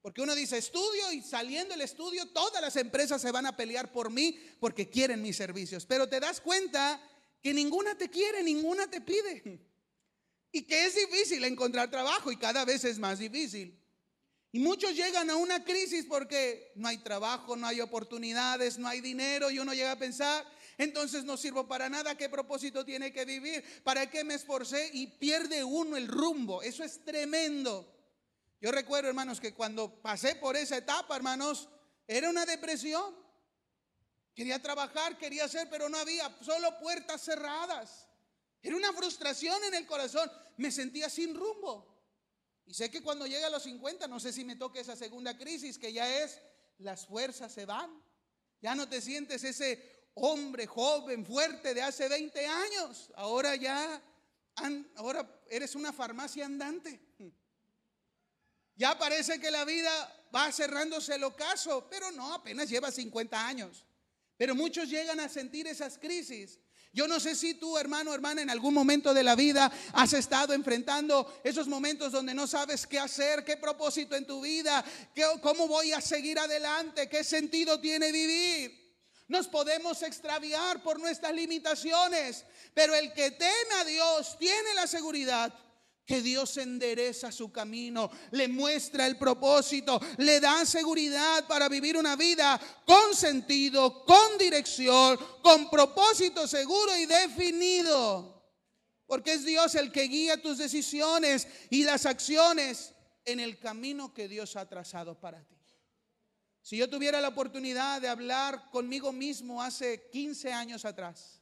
Porque uno dice estudio y saliendo del estudio todas las empresas se van a pelear por mí porque quieren mis servicios. Pero te das cuenta que ninguna te quiere, ninguna te pide. Y que es difícil encontrar trabajo y cada vez es más difícil. Y muchos llegan a una crisis porque no hay trabajo, no hay oportunidades, no hay dinero y uno llega a pensar, entonces no sirvo para nada, ¿qué propósito tiene que vivir? ¿Para qué me esforcé? Y pierde uno el rumbo. Eso es tremendo. Yo recuerdo, hermanos, que cuando pasé por esa etapa, hermanos, era una depresión. Quería trabajar, quería hacer, pero no había, solo puertas cerradas. Era una frustración en el corazón. Me sentía sin rumbo. Y sé que cuando llegue a los 50, no sé si me toque esa segunda crisis, que ya es, las fuerzas se van. Ya no te sientes ese hombre joven, fuerte de hace 20 años. Ahora eres una farmacia andante. Ya parece que la vida va cerrándose el ocaso, pero no, apenas lleva 50 años. Pero muchos llegan a sentir esas crisis. Yo no sé si tú, hermano o hermana, en algún momento de la vida has estado enfrentando esos momentos donde no sabes qué hacer, qué propósito en tu vida, cómo voy a seguir adelante, qué sentido tiene vivir. Nos podemos extraviar por nuestras limitaciones, pero el que teme a Dios tiene la seguridad que Dios endereza su camino, le muestra el propósito, le da seguridad para vivir una vida con sentido, con dirección, con propósito seguro y definido. Porque es Dios el que guía tus decisiones y las acciones en el camino que Dios ha trazado para ti. Si yo tuviera la oportunidad de hablar conmigo mismo hace 15 años atrás,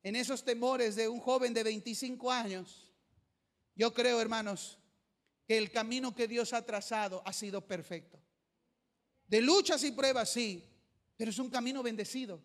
en esos temores de un joven de 25 años, yo creo, hermanos, que el camino que Dios ha trazado ha sido perfecto. De luchas y pruebas, sí, pero es un camino bendecido.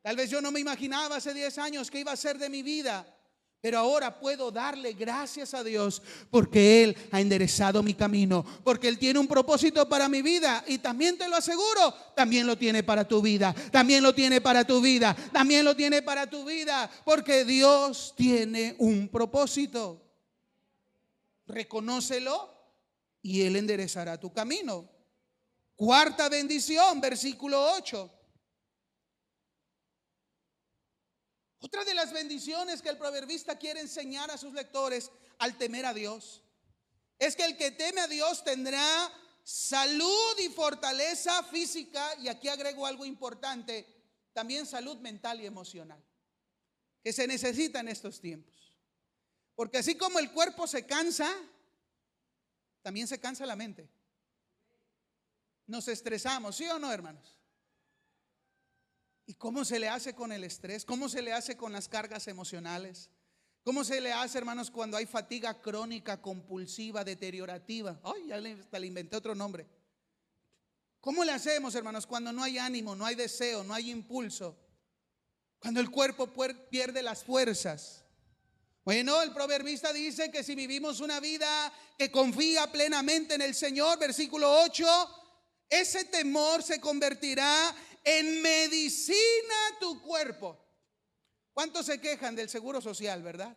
Tal vez yo no me imaginaba hace 10 años qué iba a ser de mi vida, pero ahora puedo darle gracias a Dios porque Él ha enderezado mi camino, porque Él tiene un propósito para mi vida. Y también te lo aseguro, también lo tiene para tu vida, también lo tiene para tu vida, también lo tiene para tu vida, porque Dios tiene un propósito. Reconócelo y Él enderezará tu camino. Cuarta bendición, versículo 8. Otra de las bendiciones que el proverbista quiere enseñar a sus lectores al temer a Dios es que el que teme a Dios tendrá salud y fortaleza física, y aquí agrego algo importante, también salud mental y emocional, que se necesita en estos tiempos. Porque así como el cuerpo se cansa, también se cansa la mente. Nos estresamos, ¿sí o no, hermanos? ¿Y cómo se le hace con el estrés? ¿Cómo se le hace con las cargas emocionales? ¿Cómo se le hace, hermanos, cuando hay fatiga crónica, compulsiva, deteriorativa? Ay, ya hasta le inventé otro nombre. ¿Cómo le hacemos, hermanos, cuando no hay ánimo, no hay deseo, no hay impulso? Cuando el cuerpo pierde las fuerzas. Bueno, el proverbista dice que si vivimos una vida que confía plenamente en el Señor, versículo 8, ese temor se convertirá en medicina a tu cuerpo. ¿Cuántos se quejan del seguro social, verdad?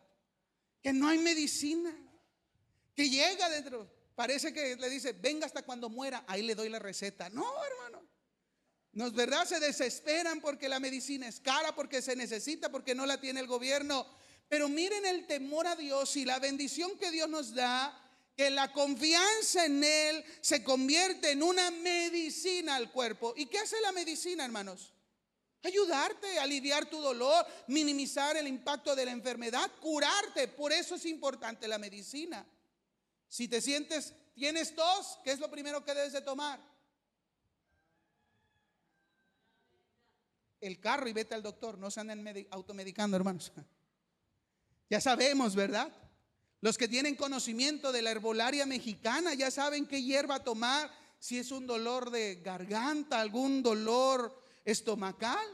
Que no hay medicina, que llega dentro, parece que le dice, venga hasta cuando muera, ahí le doy la receta. No, hermano, no es verdad, se desesperan porque la medicina es cara, porque se necesita, porque no la tiene el gobierno. Pero miren el temor a Dios y la bendición que Dios nos da, que la confianza en Él se convierte en una medicina al cuerpo. ¿Y qué hace la medicina, hermanos? Ayudarte a aliviar tu dolor, minimizar el impacto de la enfermedad, curarte. Por eso es importante la medicina. Si te sientes, tienes tos, ¿qué es lo primero que debes de tomar? El carro y vete al doctor. No se anden automedicando, hermanos. Ya sabemos, ¿verdad? Los que tienen conocimiento de la herbolaria mexicana ya saben qué hierba tomar si es un dolor de garganta, algún dolor estomacal.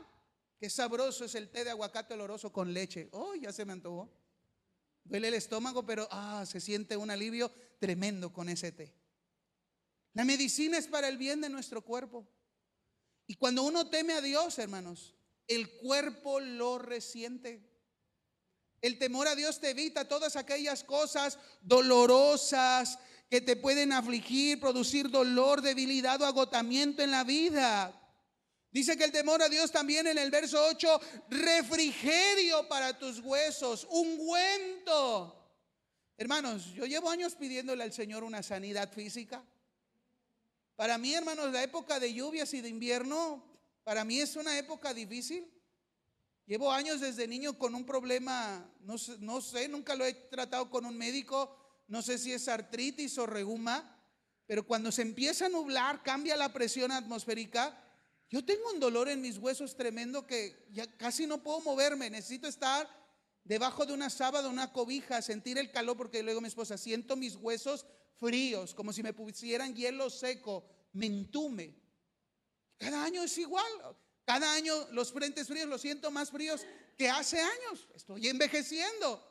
Qué sabroso es el té de aguacate oloroso con leche. Oh, ya se me antojó. Duele el estómago, pero se siente un alivio tremendo con ese té. La medicina es para el bien de nuestro cuerpo. Y cuando uno teme a Dios, hermanos, el cuerpo lo resiente. El temor a Dios te evita todas aquellas cosas dolorosas que te pueden afligir, producir dolor, debilidad o agotamiento en la vida. Dice que el temor a Dios también en el verso 8, refrigerio para tus huesos, ungüento. Hermanos, yo llevo años pidiéndole al Señor una sanidad física. Para mí, hermanos, la época de lluvias y de invierno, para mí es una época difícil. Llevo años desde niño con un problema, no sé, nunca lo he tratado con un médico, no sé si es artritis o reuma, pero cuando se empieza a nublar, cambia la presión atmosférica. Yo tengo un dolor en mis huesos tremendo que ya casi no puedo moverme. Necesito estar debajo de una sábana, una cobija, sentir el calor, porque luego mi esposa, siento mis huesos fríos, como si me pusieran hielo seco, me entume. Cada año es igual. Cada año los frentes fríos los siento más fríos que hace años. Estoy envejeciendo.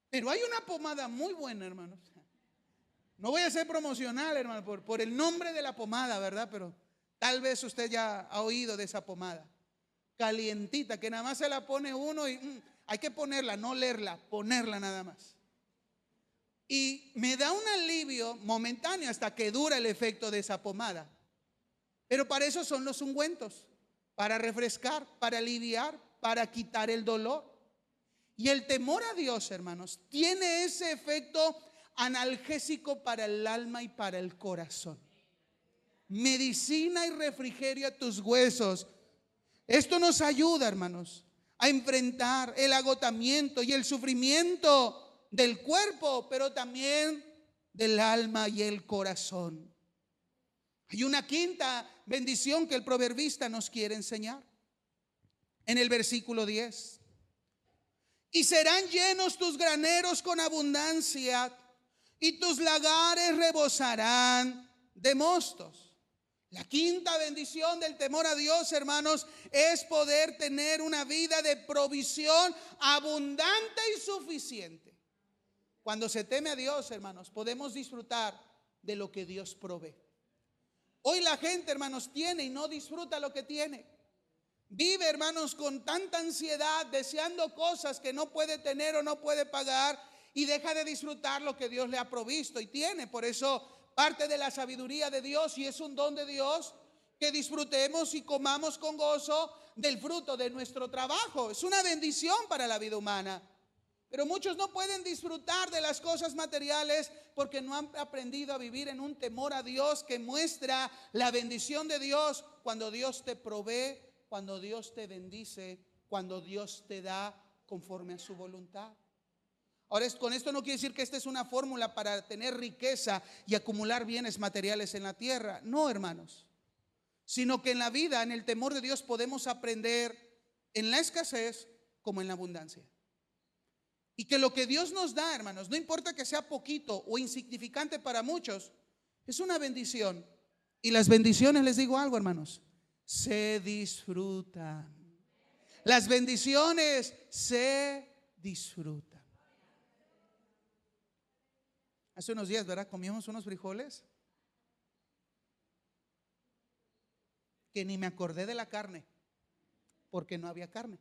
Pero hay una pomada muy buena, hermanos. No voy a ser promocional, hermano, por el nombre de la pomada, ¿verdad? Pero tal vez usted ya ha oído de esa pomada. Calientita, que nada más se la pone uno y hay que ponerla, no leerla, ponerla nada más. Y me da un alivio momentáneo hasta que dura el efecto de esa pomada. Pero para eso son los ungüentos, para refrescar, para aliviar, para quitar el dolor. Y el temor a Dios, hermanos, tiene ese efecto analgésico para el alma y para el corazón. Medicina y refrigerio a tus huesos. Esto nos ayuda, hermanos, a enfrentar el agotamiento y el sufrimiento del cuerpo, pero también del alma y el corazón. Hay una quinta bendición que el proverbista nos quiere enseñar. En el versículo 10. Y serán llenos tus graneros con abundancia, y tus lagares rebosarán de mostos. La quinta bendición del temor a Dios, hermanos, es poder tener una vida de provisión abundante y suficiente. Cuando se teme a Dios, hermanos, podemos disfrutar de lo que Dios provee. Hoy la gente, hermanos, tiene y no disfruta lo que tiene. Vive, hermanos, con tanta ansiedad, deseando cosas que no puede tener o no puede pagar, y deja de disfrutar lo que Dios le ha provisto y tiene. Por eso parte de la sabiduría de Dios, y es un don de Dios, que disfrutemos y comamos con gozo del fruto de nuestro trabajo. Es una bendición para la vida humana. Pero muchos no pueden disfrutar de las cosas materiales porque no han aprendido a vivir en un temor a Dios que muestra la bendición de Dios cuando Dios te provee, cuando Dios te bendice, cuando Dios te da conforme a su voluntad. Ahora, con esto no quiere decir que esta es una fórmula para tener riqueza y acumular bienes materiales en la tierra. No, hermanos. Sino que en la vida, en el temor de Dios, podemos aprender en la escasez como en la abundancia. Y que lo que Dios nos da, hermanos, no importa que sea poquito o insignificante para muchos, es una bendición. Y las bendiciones, les digo algo, hermanos, se disfrutan. Las bendiciones se disfrutan. Hace unos días, ¿verdad? Comimos unos frijoles. que ni me acordé de la carne, porque no había carne.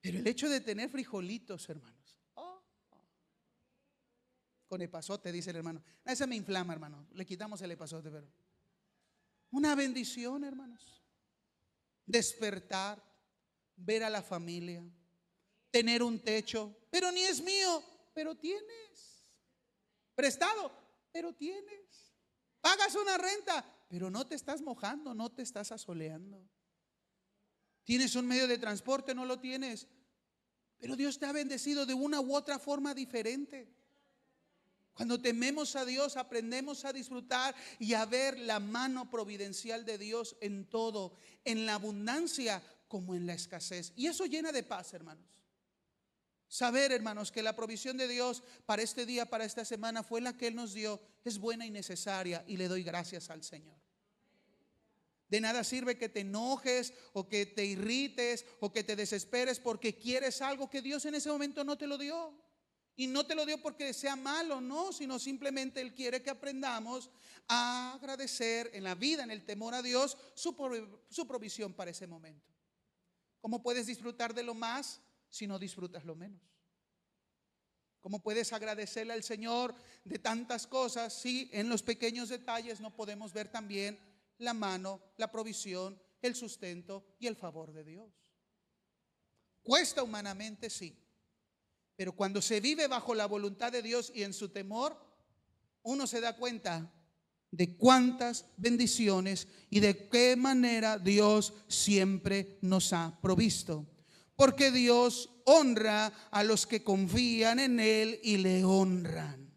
Pero el hecho de tener frijolitos, hermanos, con epazote, dice el hermano. Ese me inflama, hermano. Le quitamos el epazote, pero una bendición, hermanos. Despertar, ver a la familia, tener un techo, pero ni es mío, pero tienes. Prestado, pero tienes. Pagas una renta, pero no te estás mojando, no te estás asoleando. Tienes un medio de transporte, no lo tienes, pero Dios te ha bendecido de una u otra forma diferente. Cuando tememos a Dios, aprendemos a disfrutar y a ver la mano providencial de Dios en todo, en la abundancia como en la escasez. Y eso llena de paz, hermanos. Saber, hermanos, que la provisión de Dios para este día, para esta semana, fue la que Él nos dio, es buena y necesaria, y le doy gracias al Señor. De nada sirve que te enojes o que te irrites o que te desesperes porque quieres algo que Dios en ese momento no te lo dio. Y no te lo dio porque sea malo, no, sino simplemente Él quiere que aprendamos a agradecer en la vida, en el temor a Dios, su provisión para ese momento. ¿Cómo puedes disfrutar de lo más si no disfrutas lo menos? ¿Cómo puedes agradecerle al Señor de tantas cosas si en los pequeños detalles no podemos ver también la mano, la provisión, el sustento y el favor de Dios? Cuesta humanamente, sí. Pero cuando se vive bajo la voluntad de Dios y en su temor, uno se da cuenta de cuántas bendiciones y de qué manera Dios siempre nos ha provisto. Porque Dios honra a los que confían en Él y le honran.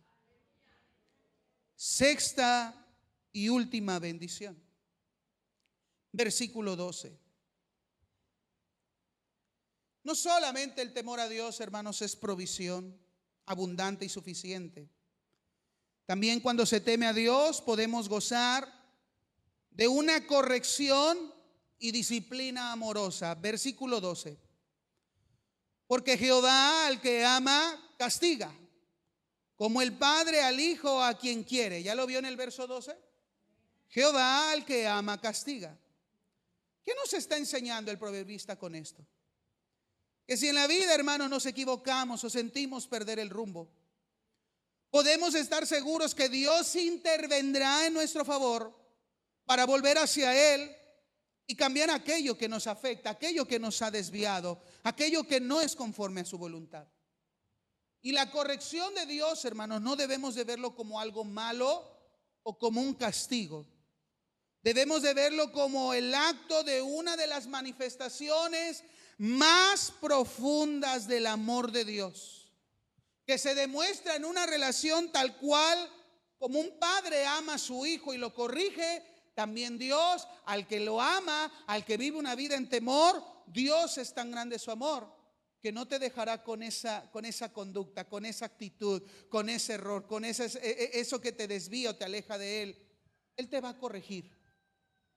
Sexta y última bendición. Versículo 12. No solamente el temor a Dios, hermanos, es provisión abundante y suficiente. También cuando se teme a Dios podemos gozar de una corrección y disciplina amorosa. Versículo 12. Porque Jehová al que ama castiga, como el padre al hijo a quien quiere. ¿Ya lo vio en el verso 12? Jehová al que ama castiga. ¿Qué nos está enseñando el proverbista con esto? Que si en la vida, hermanos, nos equivocamos o sentimos perder el rumbo, podemos estar seguros que Dios intervendrá en nuestro favor para volver hacia Él y cambiar aquello que nos afecta, aquello que nos ha desviado, aquello que no es conforme a su voluntad. Y la corrección de Dios, hermanos, no debemos de verlo como algo malo o como un castigo. Debemos de verlo como el acto de una de las manifestaciones más profundas del amor de Dios, que se demuestra en una relación tal cual como un padre ama a su hijo y lo corrige. También Dios, al que lo ama, al que vive una vida en temor, Dios es tan grande su amor que no te dejará con esa conducta, con esa actitud, con ese error, con eso que te desvía o te aleja de Él. Él te va a corregir,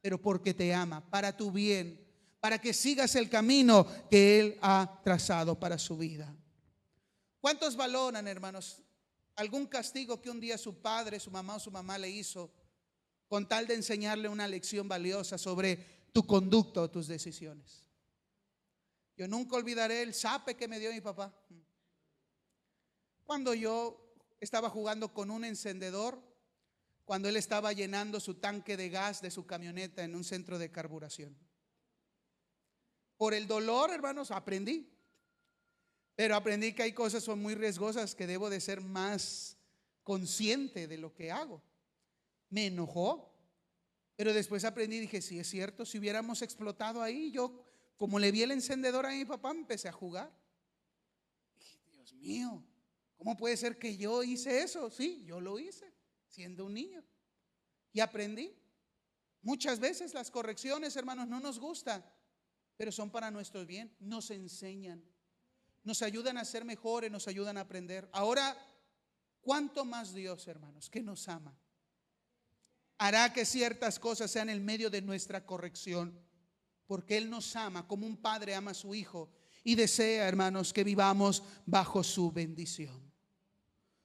pero porque te ama, para tu bien, para que sigas el camino que Él ha trazado para su vida. ¿Cuántos valoran, hermanos, algún castigo que un día su padre, su mamá o su mamá le hizo con tal de enseñarle una lección valiosa sobre tu conducta o tus decisiones? Yo nunca olvidaré el zape que me dio mi papá cuando yo estaba jugando con un encendedor, cuando él estaba llenando su tanque de gas de su camioneta en un centro de carburación. Por el dolor, hermanos, aprendí. Pero aprendí que hay cosas son muy riesgosas que debo de ser más consciente de lo que hago. Me enojó, pero después aprendí y dije, sí, es cierto, si hubiéramos explotado ahí, yo como le vi el encendedor a mi papá, empecé a jugar. Dije, Dios mío, ¿cómo puede ser que yo hice eso? Sí, yo lo hice, siendo un niño. Y aprendí. Muchas veces las correcciones, hermanos, no nos gustan, pero son para nuestro bien, nos enseñan, nos ayudan a ser mejores, nos ayudan a aprender. Ahora, ¿cuánto más Dios, hermanos, que nos ama, hará que ciertas cosas sean el medio de nuestra corrección? Porque Él nos ama como un padre ama a su hijo y desea, hermanos, que vivamos bajo su bendición.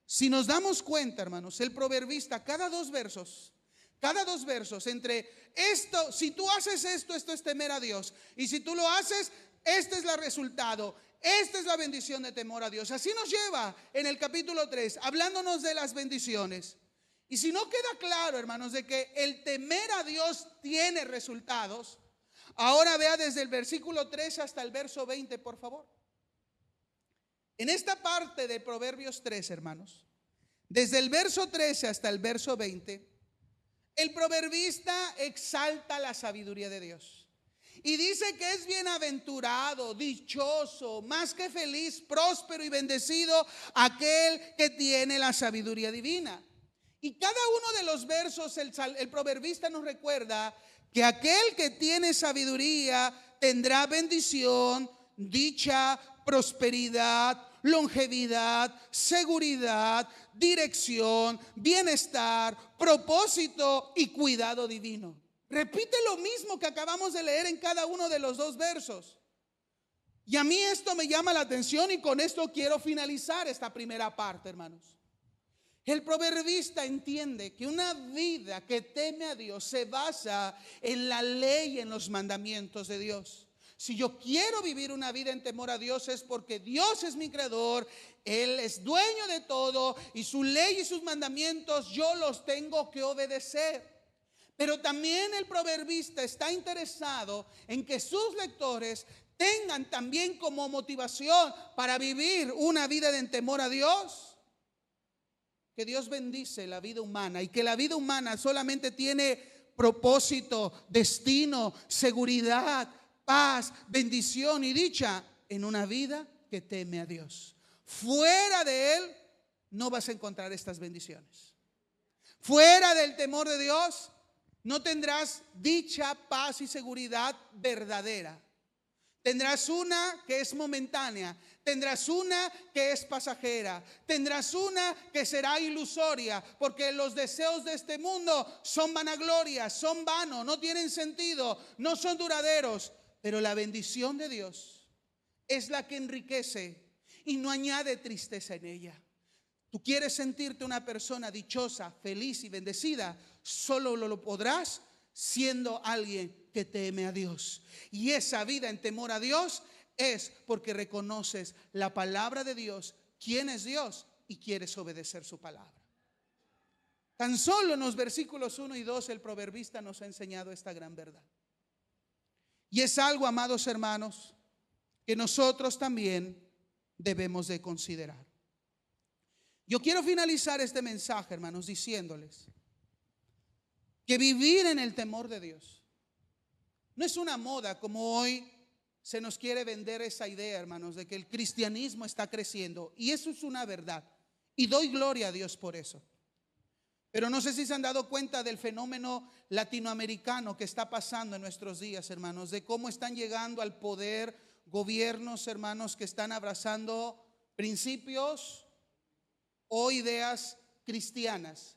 Si nos damos cuenta, hermanos, el proverbista, cada dos versos, cada dos versos, entre esto, si tú haces esto, esto es temer a Dios. Y si tú lo haces, este es el resultado. Esta es la bendición de temor a Dios. Así nos lleva en el capítulo 3, hablándonos de las bendiciones. Y si no queda claro, hermanos, de que el temer a Dios tiene resultados, ahora vea desde el versículo 13 hasta el verso 20, por favor. En esta parte de Proverbios 3, hermanos, desde el verso 13 hasta el verso 20, el proverbista exalta la sabiduría de Dios. Y dice que es bienaventurado, dichoso, más que feliz, próspero y bendecido aquel que tiene la sabiduría divina. Y cada uno de los versos el proverbista nos recuerda que aquel que tiene sabiduría tendrá bendición, dicha, prosperidad, longevidad, seguridad, dirección, bienestar, propósito y cuidado divino. Repite lo mismo que acabamos de leer en cada uno de los dos versos. Y a mí esto me llama la atención y con esto quiero finalizar esta primera parte, hermanos. El proverbista entiende que una vida que teme a Dios se basa en la ley y en los mandamientos de Dios. Si yo quiero vivir una vida en temor a Dios es porque Dios es mi creador, Él es dueño de todo y su ley y sus mandamientos yo los tengo que obedecer. Pero también el proverbista está interesado en que sus lectores tengan también como motivación para vivir una vida en temor a Dios, que Dios bendice la vida humana y que la vida humana solamente tiene propósito, destino, seguridad, paz, bendición y dicha en una vida que teme a Dios. Fuera de Él no vas a encontrar estas bendiciones. Fuera del temor de Dios no tendrás dicha, paz y seguridad verdadera. Tendrás una que es momentánea, tendrás una que es pasajera, tendrás una que será ilusoria, porque los deseos de este mundo son vanaglorias, son vanos, no tienen sentido, no son duraderos. Pero la bendición de Dios es la que enriquece y no añade tristeza en ella. Tú quieres sentirte una persona dichosa, feliz y bendecida, solo lo podrás siendo alguien que teme a Dios. Y esa vida en temor a Dios es porque reconoces la palabra de Dios, quién es Dios y quieres obedecer su palabra. Tan solo en los versículos 1 y 2 el proverbista nos ha enseñado esta gran verdad. Y es algo, amados hermanos, que nosotros también debemos de considerar. Yo quiero finalizar este mensaje, hermanos, diciéndoles que vivir en el temor de Dios no es una moda como hoy se nos quiere vender esa idea, hermanos, de que el cristianismo está creciendo. Y eso es una verdad. Y doy gloria a Dios por eso. Pero no sé si se han dado cuenta del fenómeno latinoamericano que está pasando en nuestros días, hermanos, de cómo están llegando al poder gobiernos, hermanos, que están abrazando principios o ideas cristianas,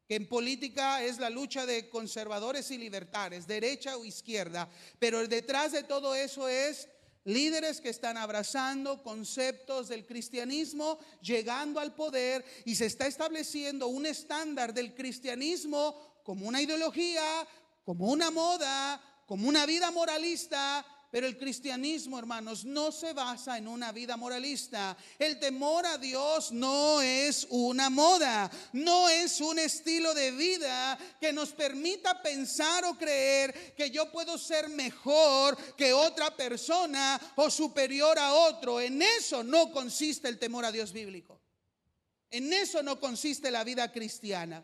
que en política es la lucha de conservadores y libertarios, derecha o izquierda, pero detrás de todo eso es líderes que están abrazando conceptos del cristianismo, llegando al poder, y se está estableciendo un estándar del cristianismo como una ideología, como una moda, como una vida moralista. Pero el cristianismo, hermanos, no se basa en una vida moralista. El temor a Dios no es una moda, no es un estilo de vida que nos permita pensar o creer que yo puedo ser mejor que otra persona o superior a otro. En eso no consiste el temor a Dios bíblico. En eso no consiste la vida cristiana.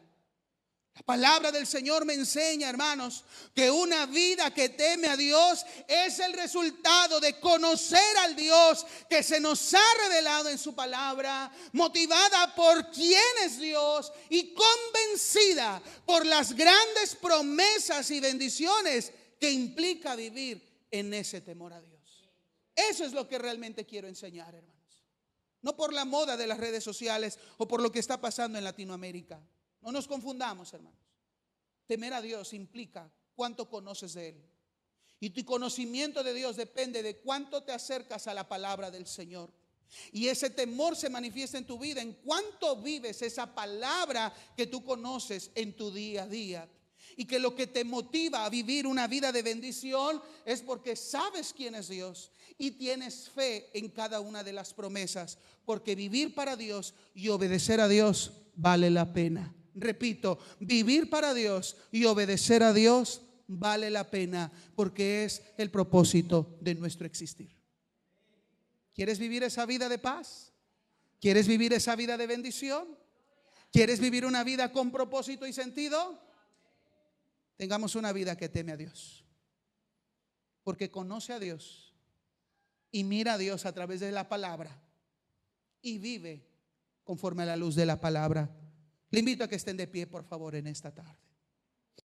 La palabra del Señor me enseña, hermanos, que una vida que teme a Dios es el resultado de conocer al Dios que se nos ha revelado en su palabra, motivada por quién es Dios y convencida por las grandes promesas y bendiciones que implica vivir en ese temor a Dios. Eso es lo que realmente quiero enseñar, hermanos. No por la moda de las redes sociales o por lo que está pasando en Latinoamérica. No nos confundamos, hermanos. Temer a Dios implica cuánto conoces de Él. Y tu conocimiento de Dios depende de cuánto te acercas a la palabra del Señor. Y ese temor se manifiesta en tu vida en cuánto vives esa palabra que tú conoces en tu día a día. y que lo que te motiva a vivir una vida de bendición es porque sabes quién es Dios y tienes fe en cada una de las promesas, porque vivir para Dios y obedecer a Dios vale la pena. Repito, vivir para Dios y obedecer a Dios vale la pena, porque es el propósito de nuestro existir. ¿Quieres vivir esa vida de paz? ¿Quieres vivir esa vida de bendición? ¿Quieres vivir una vida con propósito y sentido? Tengamos una vida que teme a Dios, porque conoce a Dios y mira a Dios a través de la palabra y vive conforme a la luz de la palabra. Le invito a que estén de pie, por favor, en esta tarde.